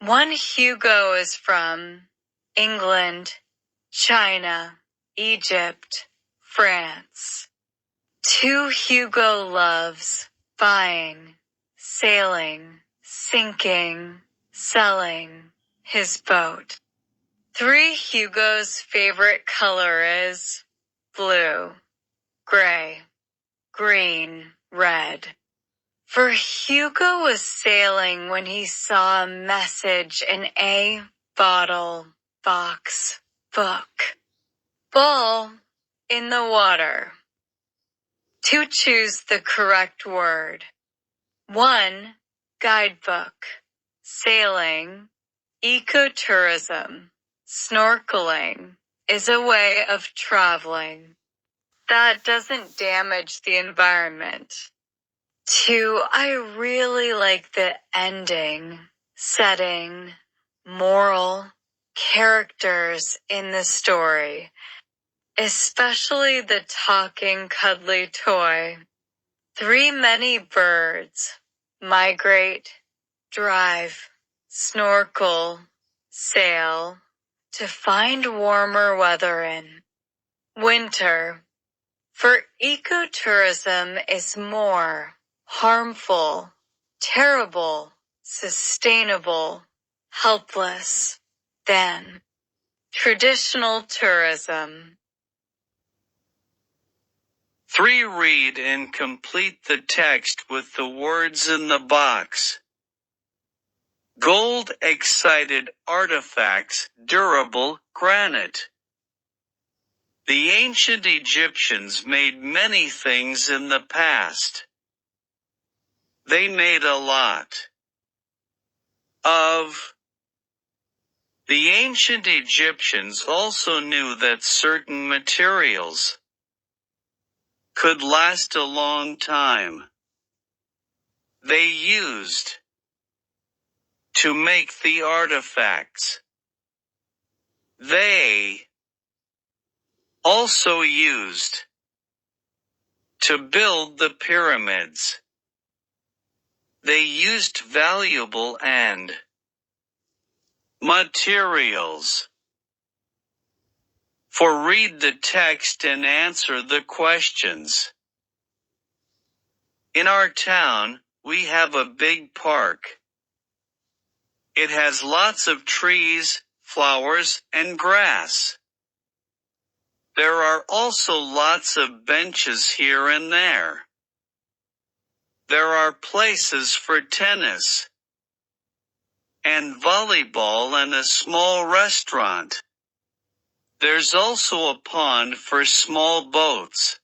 1. Hugo is from England, China, Egypt, France. 2. Hugo loves buying, sailing, sinking, selling his boat. 3. Hugo's favorite color is blue, gray, green, red. For Hugo was sailing when he saw a message in a bottle, box, book. Ball in the water. To choose the correct word. 1. Guidebook. Sailing. Ecotourism. Snorkeling is a way of traveling that doesn't damage the environment. 2. I really like the ending, setting, moral, characters in the story, especially the talking cuddly toy. 3. Many birds migrate, drive, snorkel, sail to find warmer weather in winter. For ecotourism is more harmful, terrible, sustainable, helpless than traditional tourism. 3. Read and complete the text with the words in the box. Gold excited artifacts, durable granite. The ancient Egyptians made many things in the past. They made a lot of. The ancient Egyptians also knew that certain materials could last a long time. They used to make the artifacts. They also used to build the pyramids. They used valuable and materials. For read the text and answer the questions. In our town, we have a big park. It has lots of trees, flowers, and grass. There are also lots of benches here and there. There are places for tennis and volleyball and a small restaurant. There's also a pond for small boats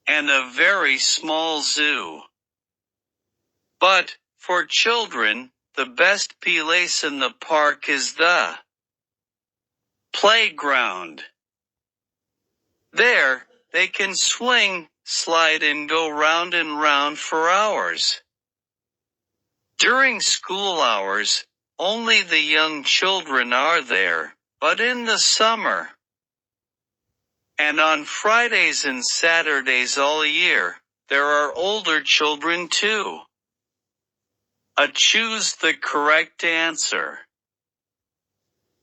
and a very small zoo. But, for children, the best place in the park is the playground. There, they can swing, slide and go round and round for hours. During school hours, only the young children are there, but in the summer, and on Fridays and Saturdays all year, there are older children too. Choose the correct answer.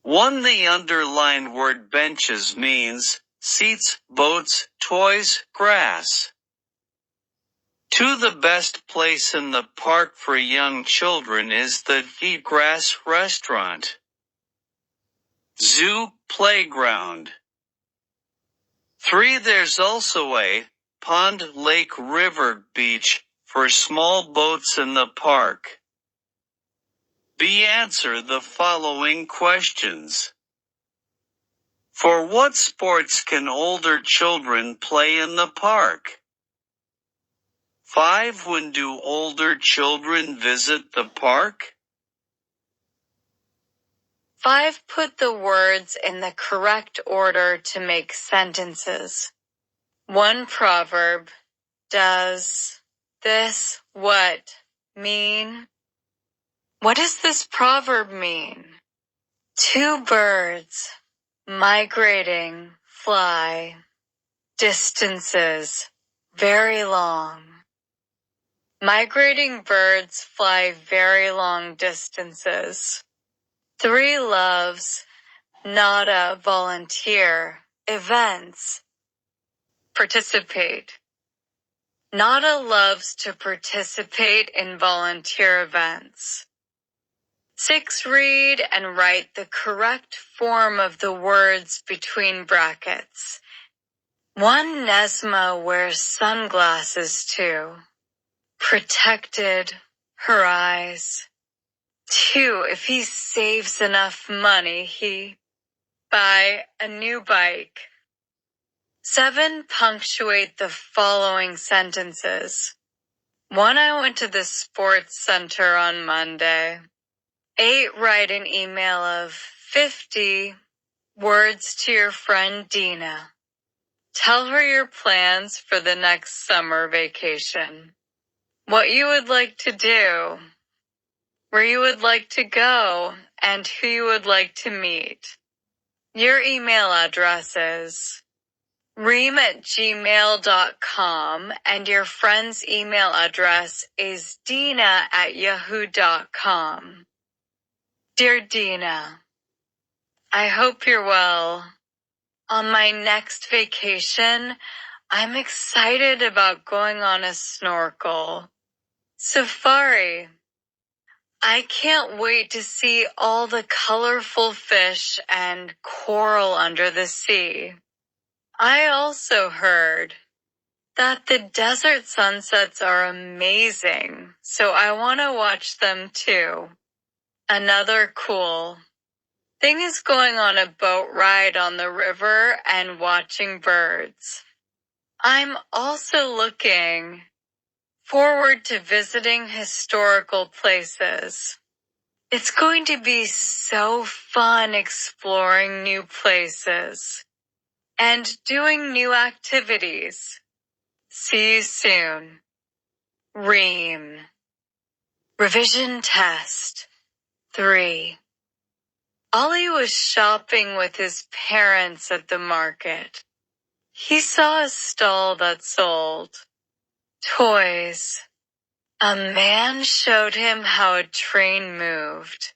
1. The underlined word benches means seats, boats, toys, grass. 2. The best place in the park for young children is the Eat Grass restaurant. Zoo, playground. 3. There's also a pond, lake, river, beach for small boats in the park. B. Answer the following questions. For what sports can older children play in the park? 5. When do older children visit the park? 5. Put the words in the correct order to make sentences. 1 proverb. Does this what mean? What does this proverb mean? 2 birds. Migrating, fly. Distances, very long. Migrating birds fly very long distances. 3 loves, nada, volunteer, events. Participate. Nada loves to participate in volunteer events. 6. Read and write the correct form of the words between brackets. 1. Nesma wears sunglasses too. Protected, her eyes. 2. If he saves enough money, he buy a new bike. 7. Punctuate the following sentences. 1. I went to the sports center on Monday. 8. Write an email of 50 words to your friend Dina. Tell her your plans for the next summer vacation. What you would like to do, where you would like to go, and who you would like to meet. Your email addresses. reem@gmail.com, and your friend's email address is dina@yahoo.com. Dear Dina, I hope you're well. On my next vacation, I'm excited about going on a snorkel safari. I can't wait to see all the colorful fish and coral under the sea. I also heard that the desert sunsets are amazing, so I want to watch them too. Another cool thing is going on a boat ride on the river and watching birds. I'm also looking forward to visiting historical places. It's going to be so fun exploring new places and doing new activities. See you soon. Reem. Revision test 3. Ollie was shopping with his parents at the market. He saw a stall that sold toys. A man showed him how a train moved.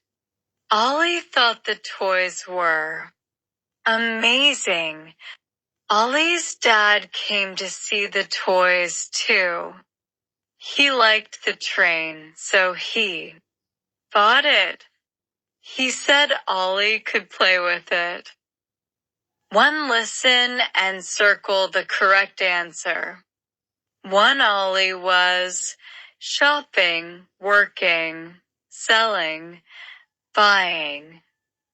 Ollie thought the toys were amazing. Ollie's dad came to see the toys too. He liked the train, so he bought it. He said Ollie could play with it. 1. Listen and circle the correct answer. 1. Ollie was shopping, working, selling, buying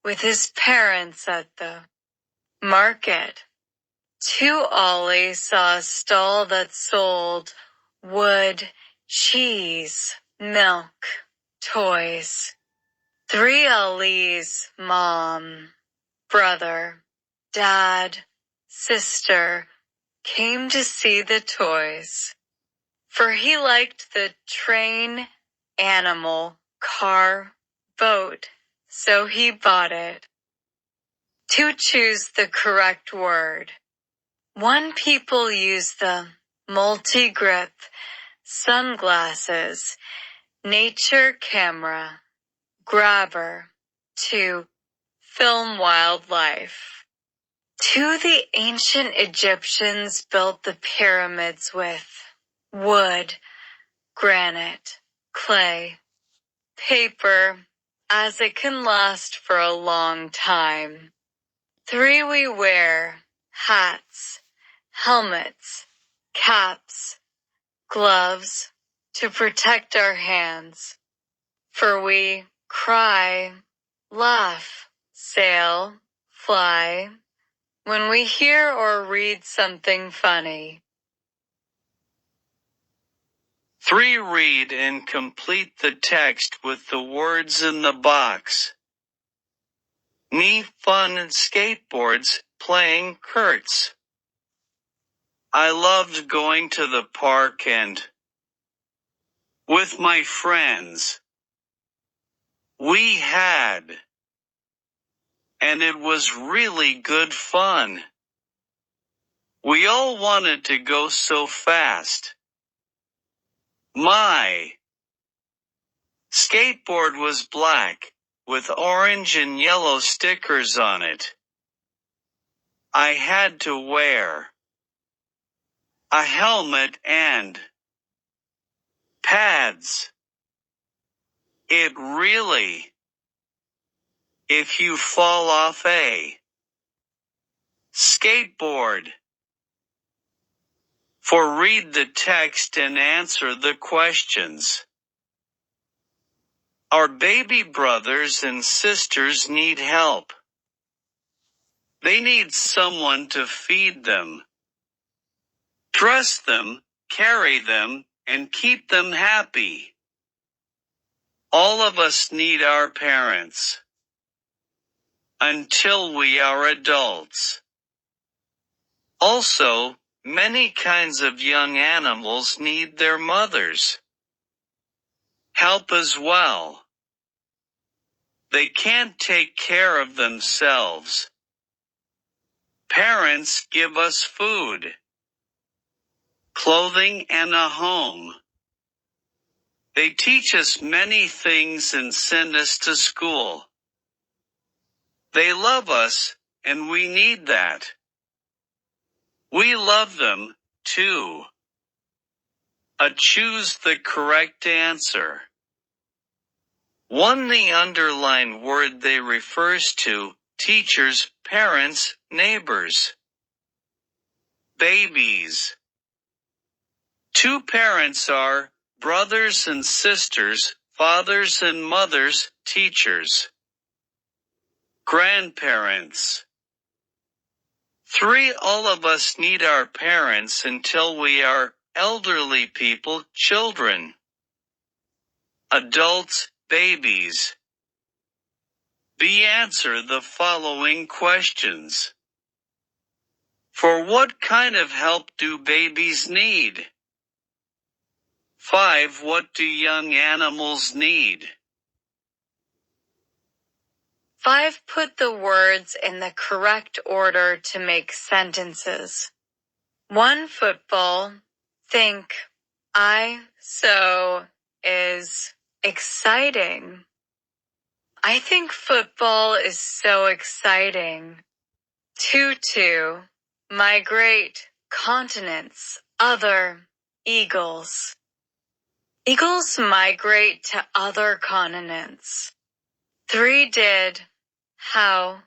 with his parents at the market. 2. Ollie saw a stall that sold wood, cheese, milk, toys. 3. Ollie's mom, brother, dad, sister, came to see the toys. For he liked the train, animal, car, boat, so he bought it. To choose the correct word. 1. People use the multi-grip sunglasses, nature camera, grabber, to film wildlife. 2. The ancient Egyptians built the pyramids with wood, granite, clay, paper, as it can last for a long time. 3. We wear hats, helmets, caps, gloves to protect our hands. For we cry, laugh, sail, fly, when we hear or read something funny. 3. Read and complete the text with the words in the box. Me fun skateboards playing Kurtz. I loved going to the park and with my friends. We had. And it was really good fun. We all wanted to go so fast. My skateboard was black, with orange and yellow stickers on it. I had to wear a helmet and pads. It really, if you fall off a skateboard. For read the text and answer the questions. Our baby brothers and sisters need help. They need someone to feed them, dress them, carry them, and keep them happy. All of us need our parents. Until we are adults. Also, many kinds of young animals need their mothers' help as well. They can't take care of themselves. Parents give us food, clothing, and a home. They teach us many things and send us to school. They love us, and we need that. We love them, too. Choose the correct answer. 1. The underlined word they refers to, teachers, parents, neighbors. Babies. 2. Parents are brothers and sisters, fathers and mothers, teachers. Grandparents. 3. All of us need our parents until we are elderly people, children. Adults, babies. B. Answer the following questions. For what kind of help do babies need? 5. What do young animals need? 5. Put the words in the correct order to make sentences. 1. Football. Think, so, is, exciting. I think football is so exciting. 2. Migrate, continents, other, eagles. Eagles migrate to other continents. 3. Did, how,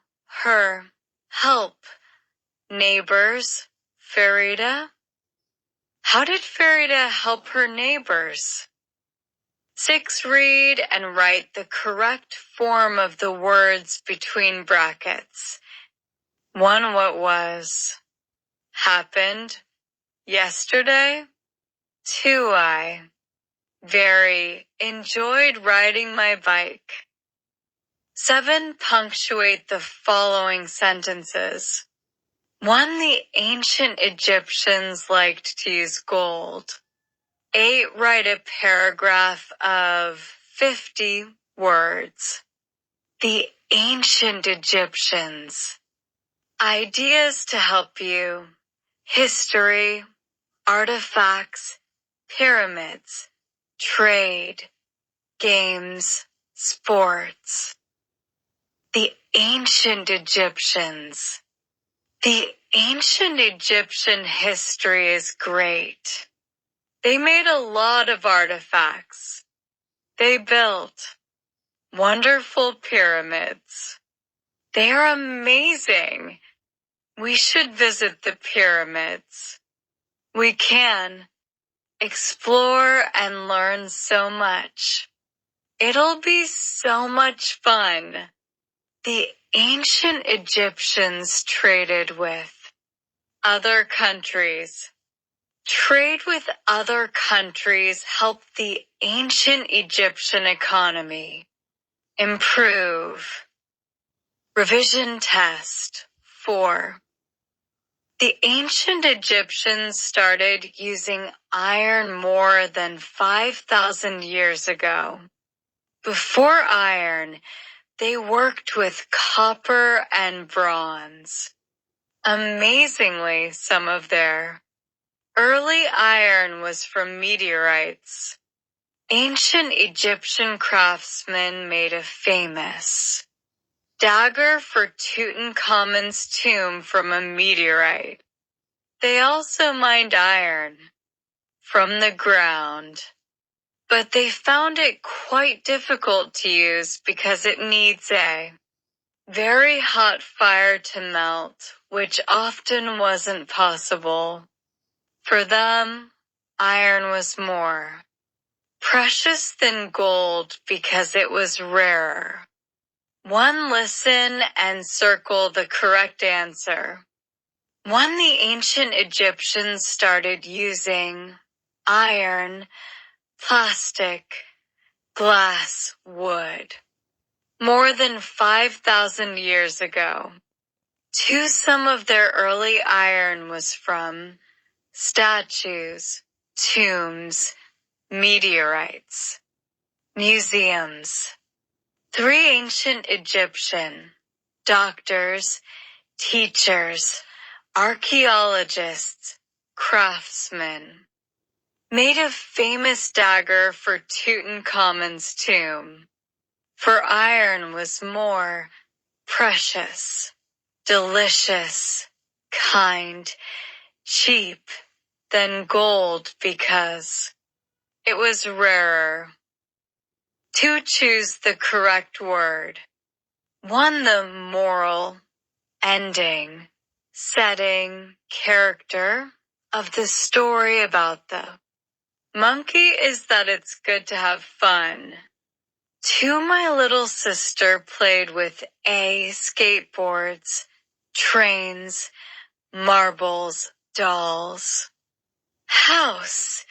her, help, neighbors, Farida. How did Farida help her neighbors? 6. Read and write the correct form of the words between brackets. 1. What was, happened, yesterday. 2. I very enjoyed riding my bike. 7. Punctuate the following sentences. 1. The ancient Egyptians liked to use gold. 8. Write a paragraph of 50 words. The ancient Egyptians. Ideas to help you. History, artifacts, pyramids, trade, games, sports. The ancient Egyptians. The ancient Egyptian history is great. They made a lot of artifacts. They built wonderful pyramids. They are amazing. We should visit the pyramids. We can explore and learn so much. It'll be so much fun. The ancient Egyptians traded with other countries. Trade with other countries helped the ancient Egyptian economy improve. Revision test 4. The ancient Egyptians started using iron more than 5,000 years ago. Before iron, they worked with copper and bronze. Amazingly, some of their early iron was from meteorites. Ancient Egyptian craftsmen made a famous dagger for Tutankhamun's tomb from a meteorite. They also mined iron from the ground, but they found it quite difficult to use because it needs a very hot fire to melt, which often wasn't possible. For them, iron was more precious than gold because it was rarer. 1. Listen and circle the correct answer. 1. The ancient Egyptians started using iron, plastic, glass, wood more than 5,000 years ago. 2. Some of their early iron was from statues, tombs, meteorites, museums. 3. Ancient Egyptian doctors, teachers, archaeologists, craftsmen made a famous dagger for Tutankhamun's tomb. For iron was more precious, delicious, kind, cheap than gold because it was rarer. 2. Choose the correct word. 1. The moral, ending, setting, character of the story about the monkey is that it's good to have fun. 2. My little sister played with skateboards, trains, marbles, dolls. House.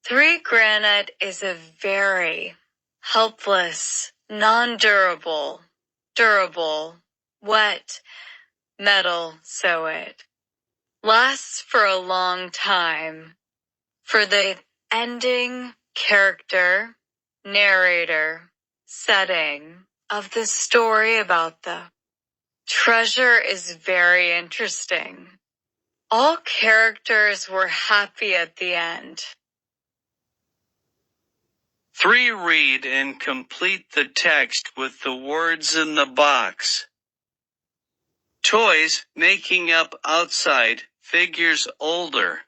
3. Granite is a very helpless, non-durable, durable, wet, metal, so it lasts for a long time. For the ending, character, narrator, setting of the story about the treasure is very interesting. All characters were happy at the end. 3. Read and complete the text with the words in the box. Toys, making up outside, figures older.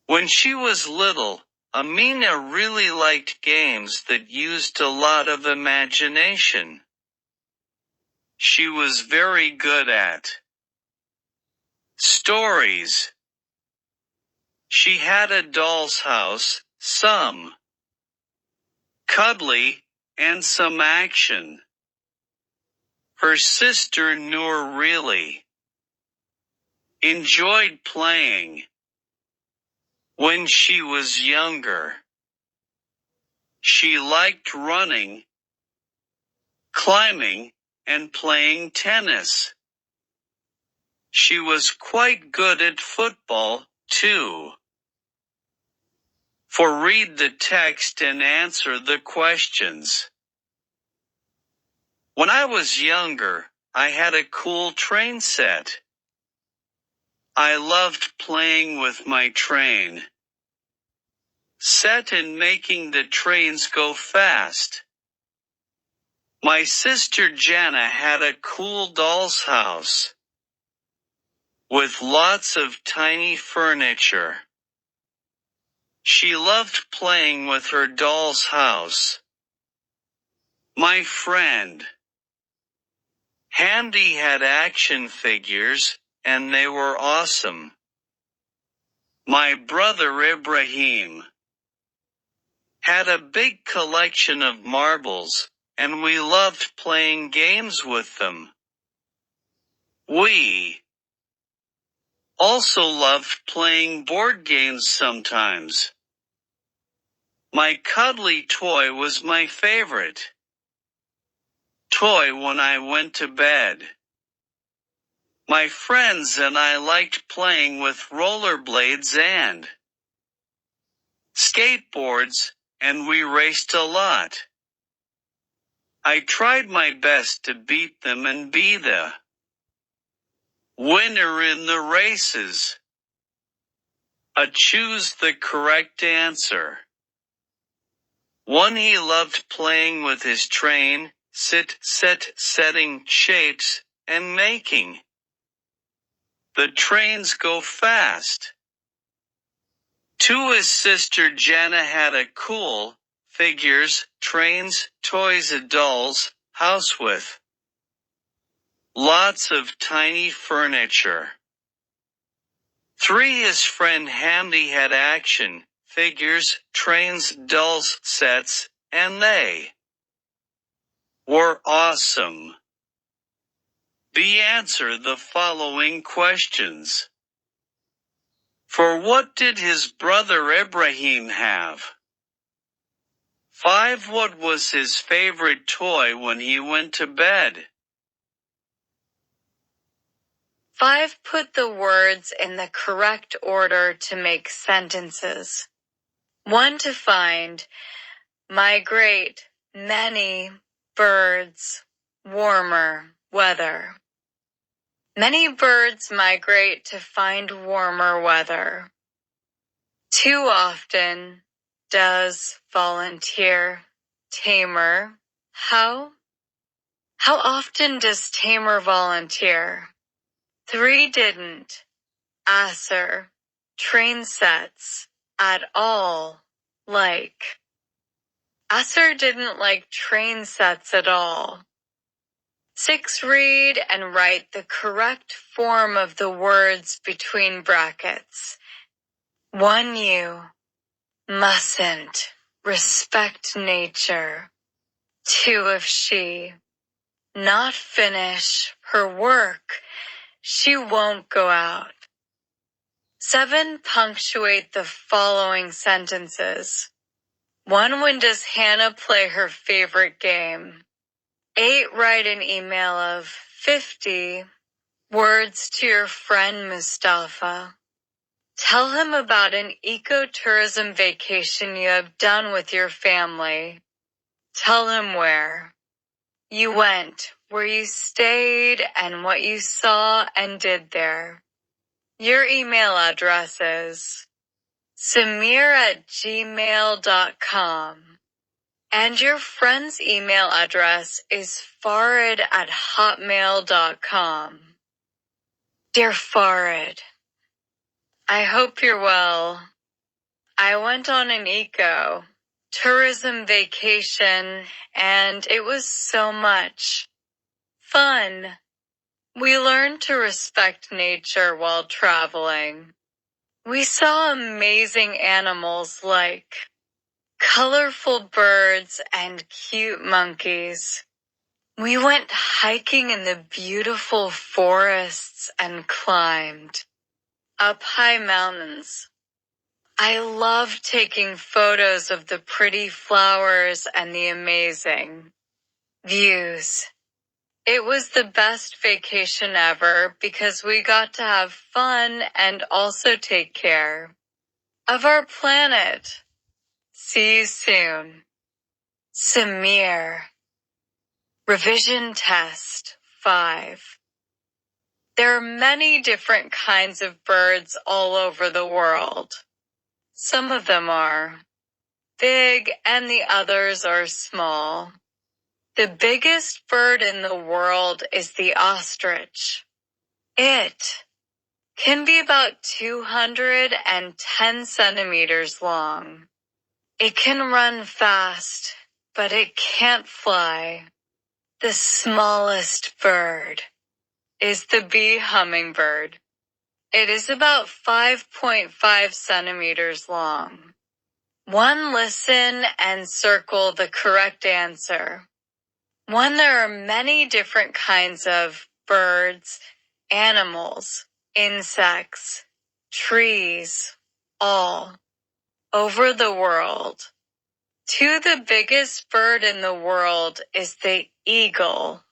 When she was little, Amina really liked games that used a lot of imagination. She was very good at stories. She had a doll's house, some cuddly, and some action. Her sister Noor really enjoyed playing. When she was younger, she liked running, climbing, and playing tennis. She was quite good at football, too. For read the text and answer the questions. When I was younger, I had a cool train set. I loved playing with my train set and making the trains go fast. My sister Jana had a cool doll's house with lots of tiny furniture. She loved playing with her doll's house. My friend Hamdi had action figures, and they were awesome. My brother Ibrahim had a big collection of marbles, and we loved playing games with them. We also loved playing board games sometimes. My cuddly toy was my favorite toy when I went to bed. My friends and I liked playing with rollerblades and skateboards, and we raced a lot. I tried my best to beat them and be the winner in the races. Choose the correct answer. 1. He loved playing with his train, setting shapes, and making the trains go fast. 2. His sister Jana had a cool figures, trains, toys, a doll's house with lots of tiny furniture. 3. His friend Hamdi had action figures, trains, dolls sets, and they were awesome. B. Answer the following questions. For what did his brother Ibrahim have? 5. What was his favorite toy when he went to bed? 5. Put the words in the correct order to make sentences. 1. To find, migrate, many, birds, warmer, weather. Many birds migrate to find warmer weather. Too often, does, volunteer, tamer, how? How often does tamer volunteer? 3. Didn't, answer, train sets, at all, like. Asser didn't like train sets at all. 6. Read and write the correct form of the words between brackets. 1. You mustn't respect nature. 2. If she not finish her work, she won't go out. 7. Punctuate the following sentences. 1. When does Hannah play her favorite game? 8. Write an email of 50 words to your friend Mustafa. Tell him about an ecotourism vacation you have done with your family. Tell him where you went, where you stayed, and what you saw and did there. Your email address is samir@gmail.com. And your friend's email address is farid@hotmail.com. Dear Farid, I hope you're well. I went on an eco-tourism vacation, and it was so much fun. We learned to respect nature while traveling. We saw amazing animals like colorful birds and cute monkeys. We went hiking in the beautiful forests and climbed up high mountains. I loved taking photos of the pretty flowers and the amazing views. It was the best vacation ever because we got to have fun and also take care of our planet. See you soon. Samir. Revision Test 5. There are many different kinds of birds all over the world. Some of them are big and the others are small. The biggest bird in the world is the ostrich. It can be about 210 centimeters long. It can run fast, but it can't fly. The smallest bird is the bee hummingbird. It is about 5.5 centimeters long. 1. Listen and circle the correct answer. 1. There are many different kinds of birds, animals, insects, trees, all over the world. 2. The biggest bird in the world is the eagle,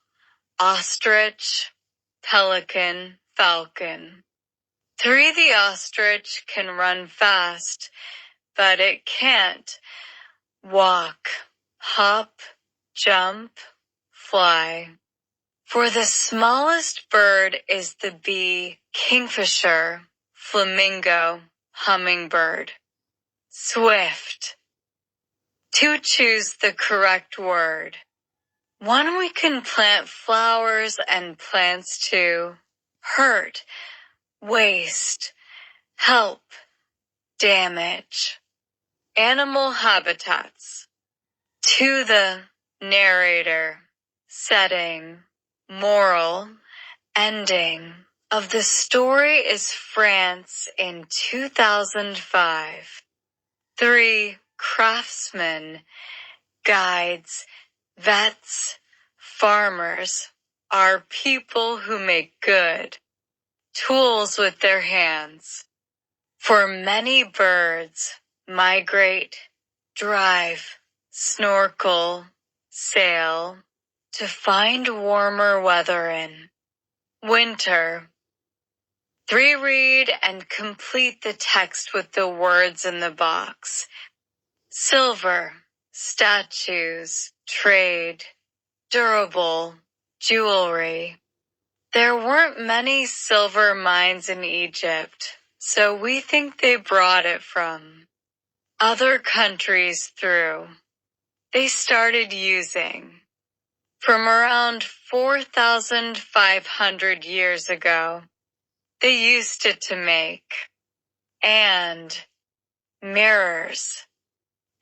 ostrich, pelican, falcon. 3. The ostrich can run fast, but it can't walk, hop, jump, fly. 4. The smallest bird is the bee, kingfisher, flamingo, hummingbird. Swift. 2. Choose the correct word. 1. We can plant flowers and plants too. Hurt, waste, help, damage. Animal habitats. 2. The narrator, setting, moral, ending of the story is France in 2005. 3. Craftsmen, guides, vets, farmers are people who make good tools with their hands. For many birds migrate, drive, snorkel, sail to find warmer weather in winter. 3. Read and complete the text with the words in the box. Silver, statues, trade, durable, jewelry. There weren't many silver mines in Egypt, so we think they brought it from other countries through. They started using from around 4,500 years ago. They used it to make and mirrors.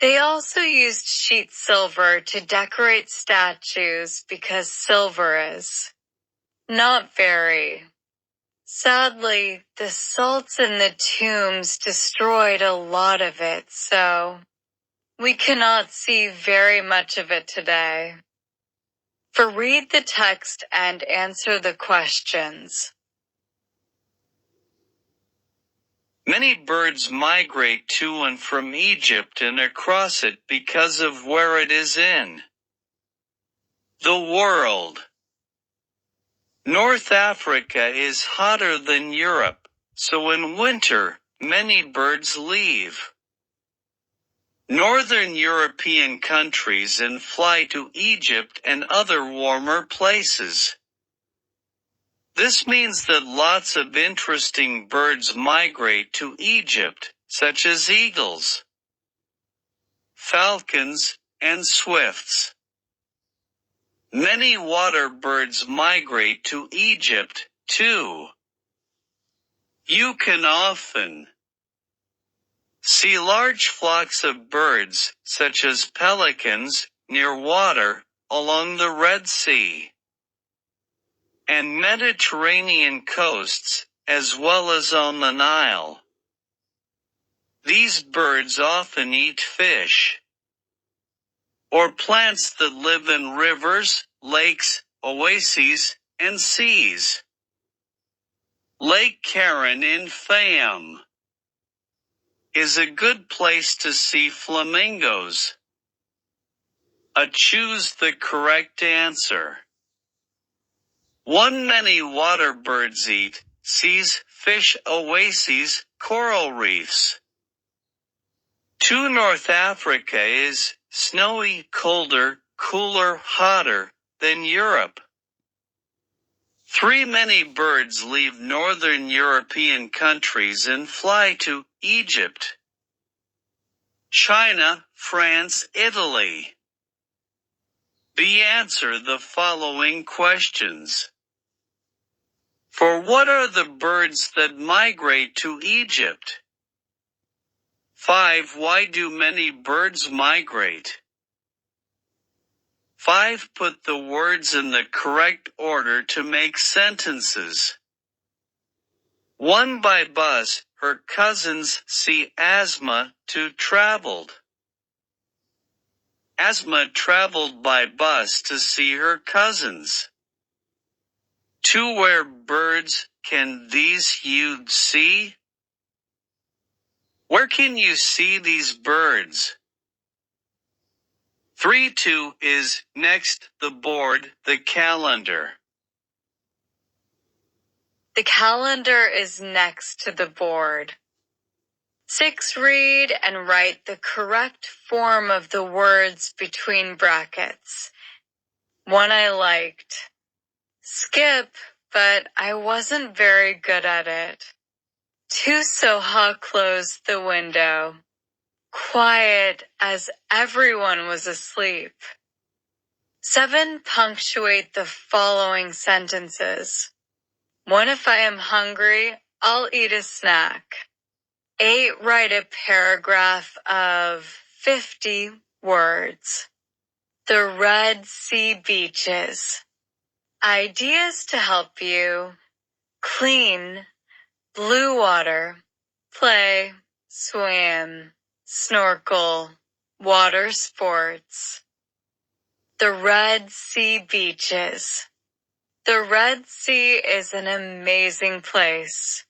They also used sheet silver to decorate statues because silver is not very. Sadly, the salts in the tombs destroyed a lot of it, so we cannot see very much of it today. Read the text and answer the questions. Many birds migrate to and from Egypt and across it because of where it is in the world. North Africa is hotter than Europe, so in winter, many birds leave northern European countries and fly to Egypt and other warmer places. This means that lots of interesting birds migrate to Egypt, such as eagles, falcons, and swifts. Many water birds migrate to Egypt, too. You can often see large flocks of birds, such as pelicans, near water, along the Red Sea and Mediterranean coasts, as well as on the Nile. These birds often eat fish or plants that live in rivers, lakes, oases, and seas. Lake Karen in Fayum is a good place to see flamingos. Choose the correct answer. 1. Many water birds eat seas, fish, oases, coral reefs. 2. North Africa is snowy, colder, cooler, hotter than Europe. 3. Many birds leave northern European countries and fly to Egypt, China, France, Italy. B. Answer the following questions. For what are the birds that migrate to Egypt? 5. Why do many birds migrate? 5. Put the words in the correct order to make sentences. 1. By bus, her cousins see Asma traveled. Asma traveled by bus to see her cousins. 2. Where birds can these you see? Where can you see these birds? 3. 2 is next the board, the calendar. The calendar is next to the board. 6. Read and write the correct form of the words between brackets. 1 I liked. Skip, but I wasn't very good at it. 2. Soha closed the window. Quiet as everyone was asleep. 7. Punctuate the following sentences. 1. If I am hungry, I'll eat a snack. 8. Write a paragraph of 50 words. The Red Sea beaches. Ideas to help you. Clean, blue water, play, swim, snorkel, water sports. The Red Sea beaches. The Red Sea is an amazing place.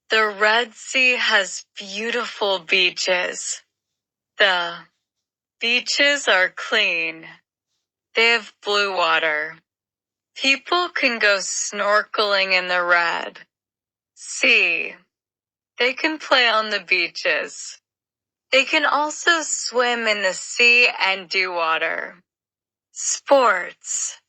The Red Sea has beautiful beaches. The beaches are clean. They have blue water. People can go snorkeling in the Red Sea. They can play on the beaches. They can also swim in the sea and do water. Sports.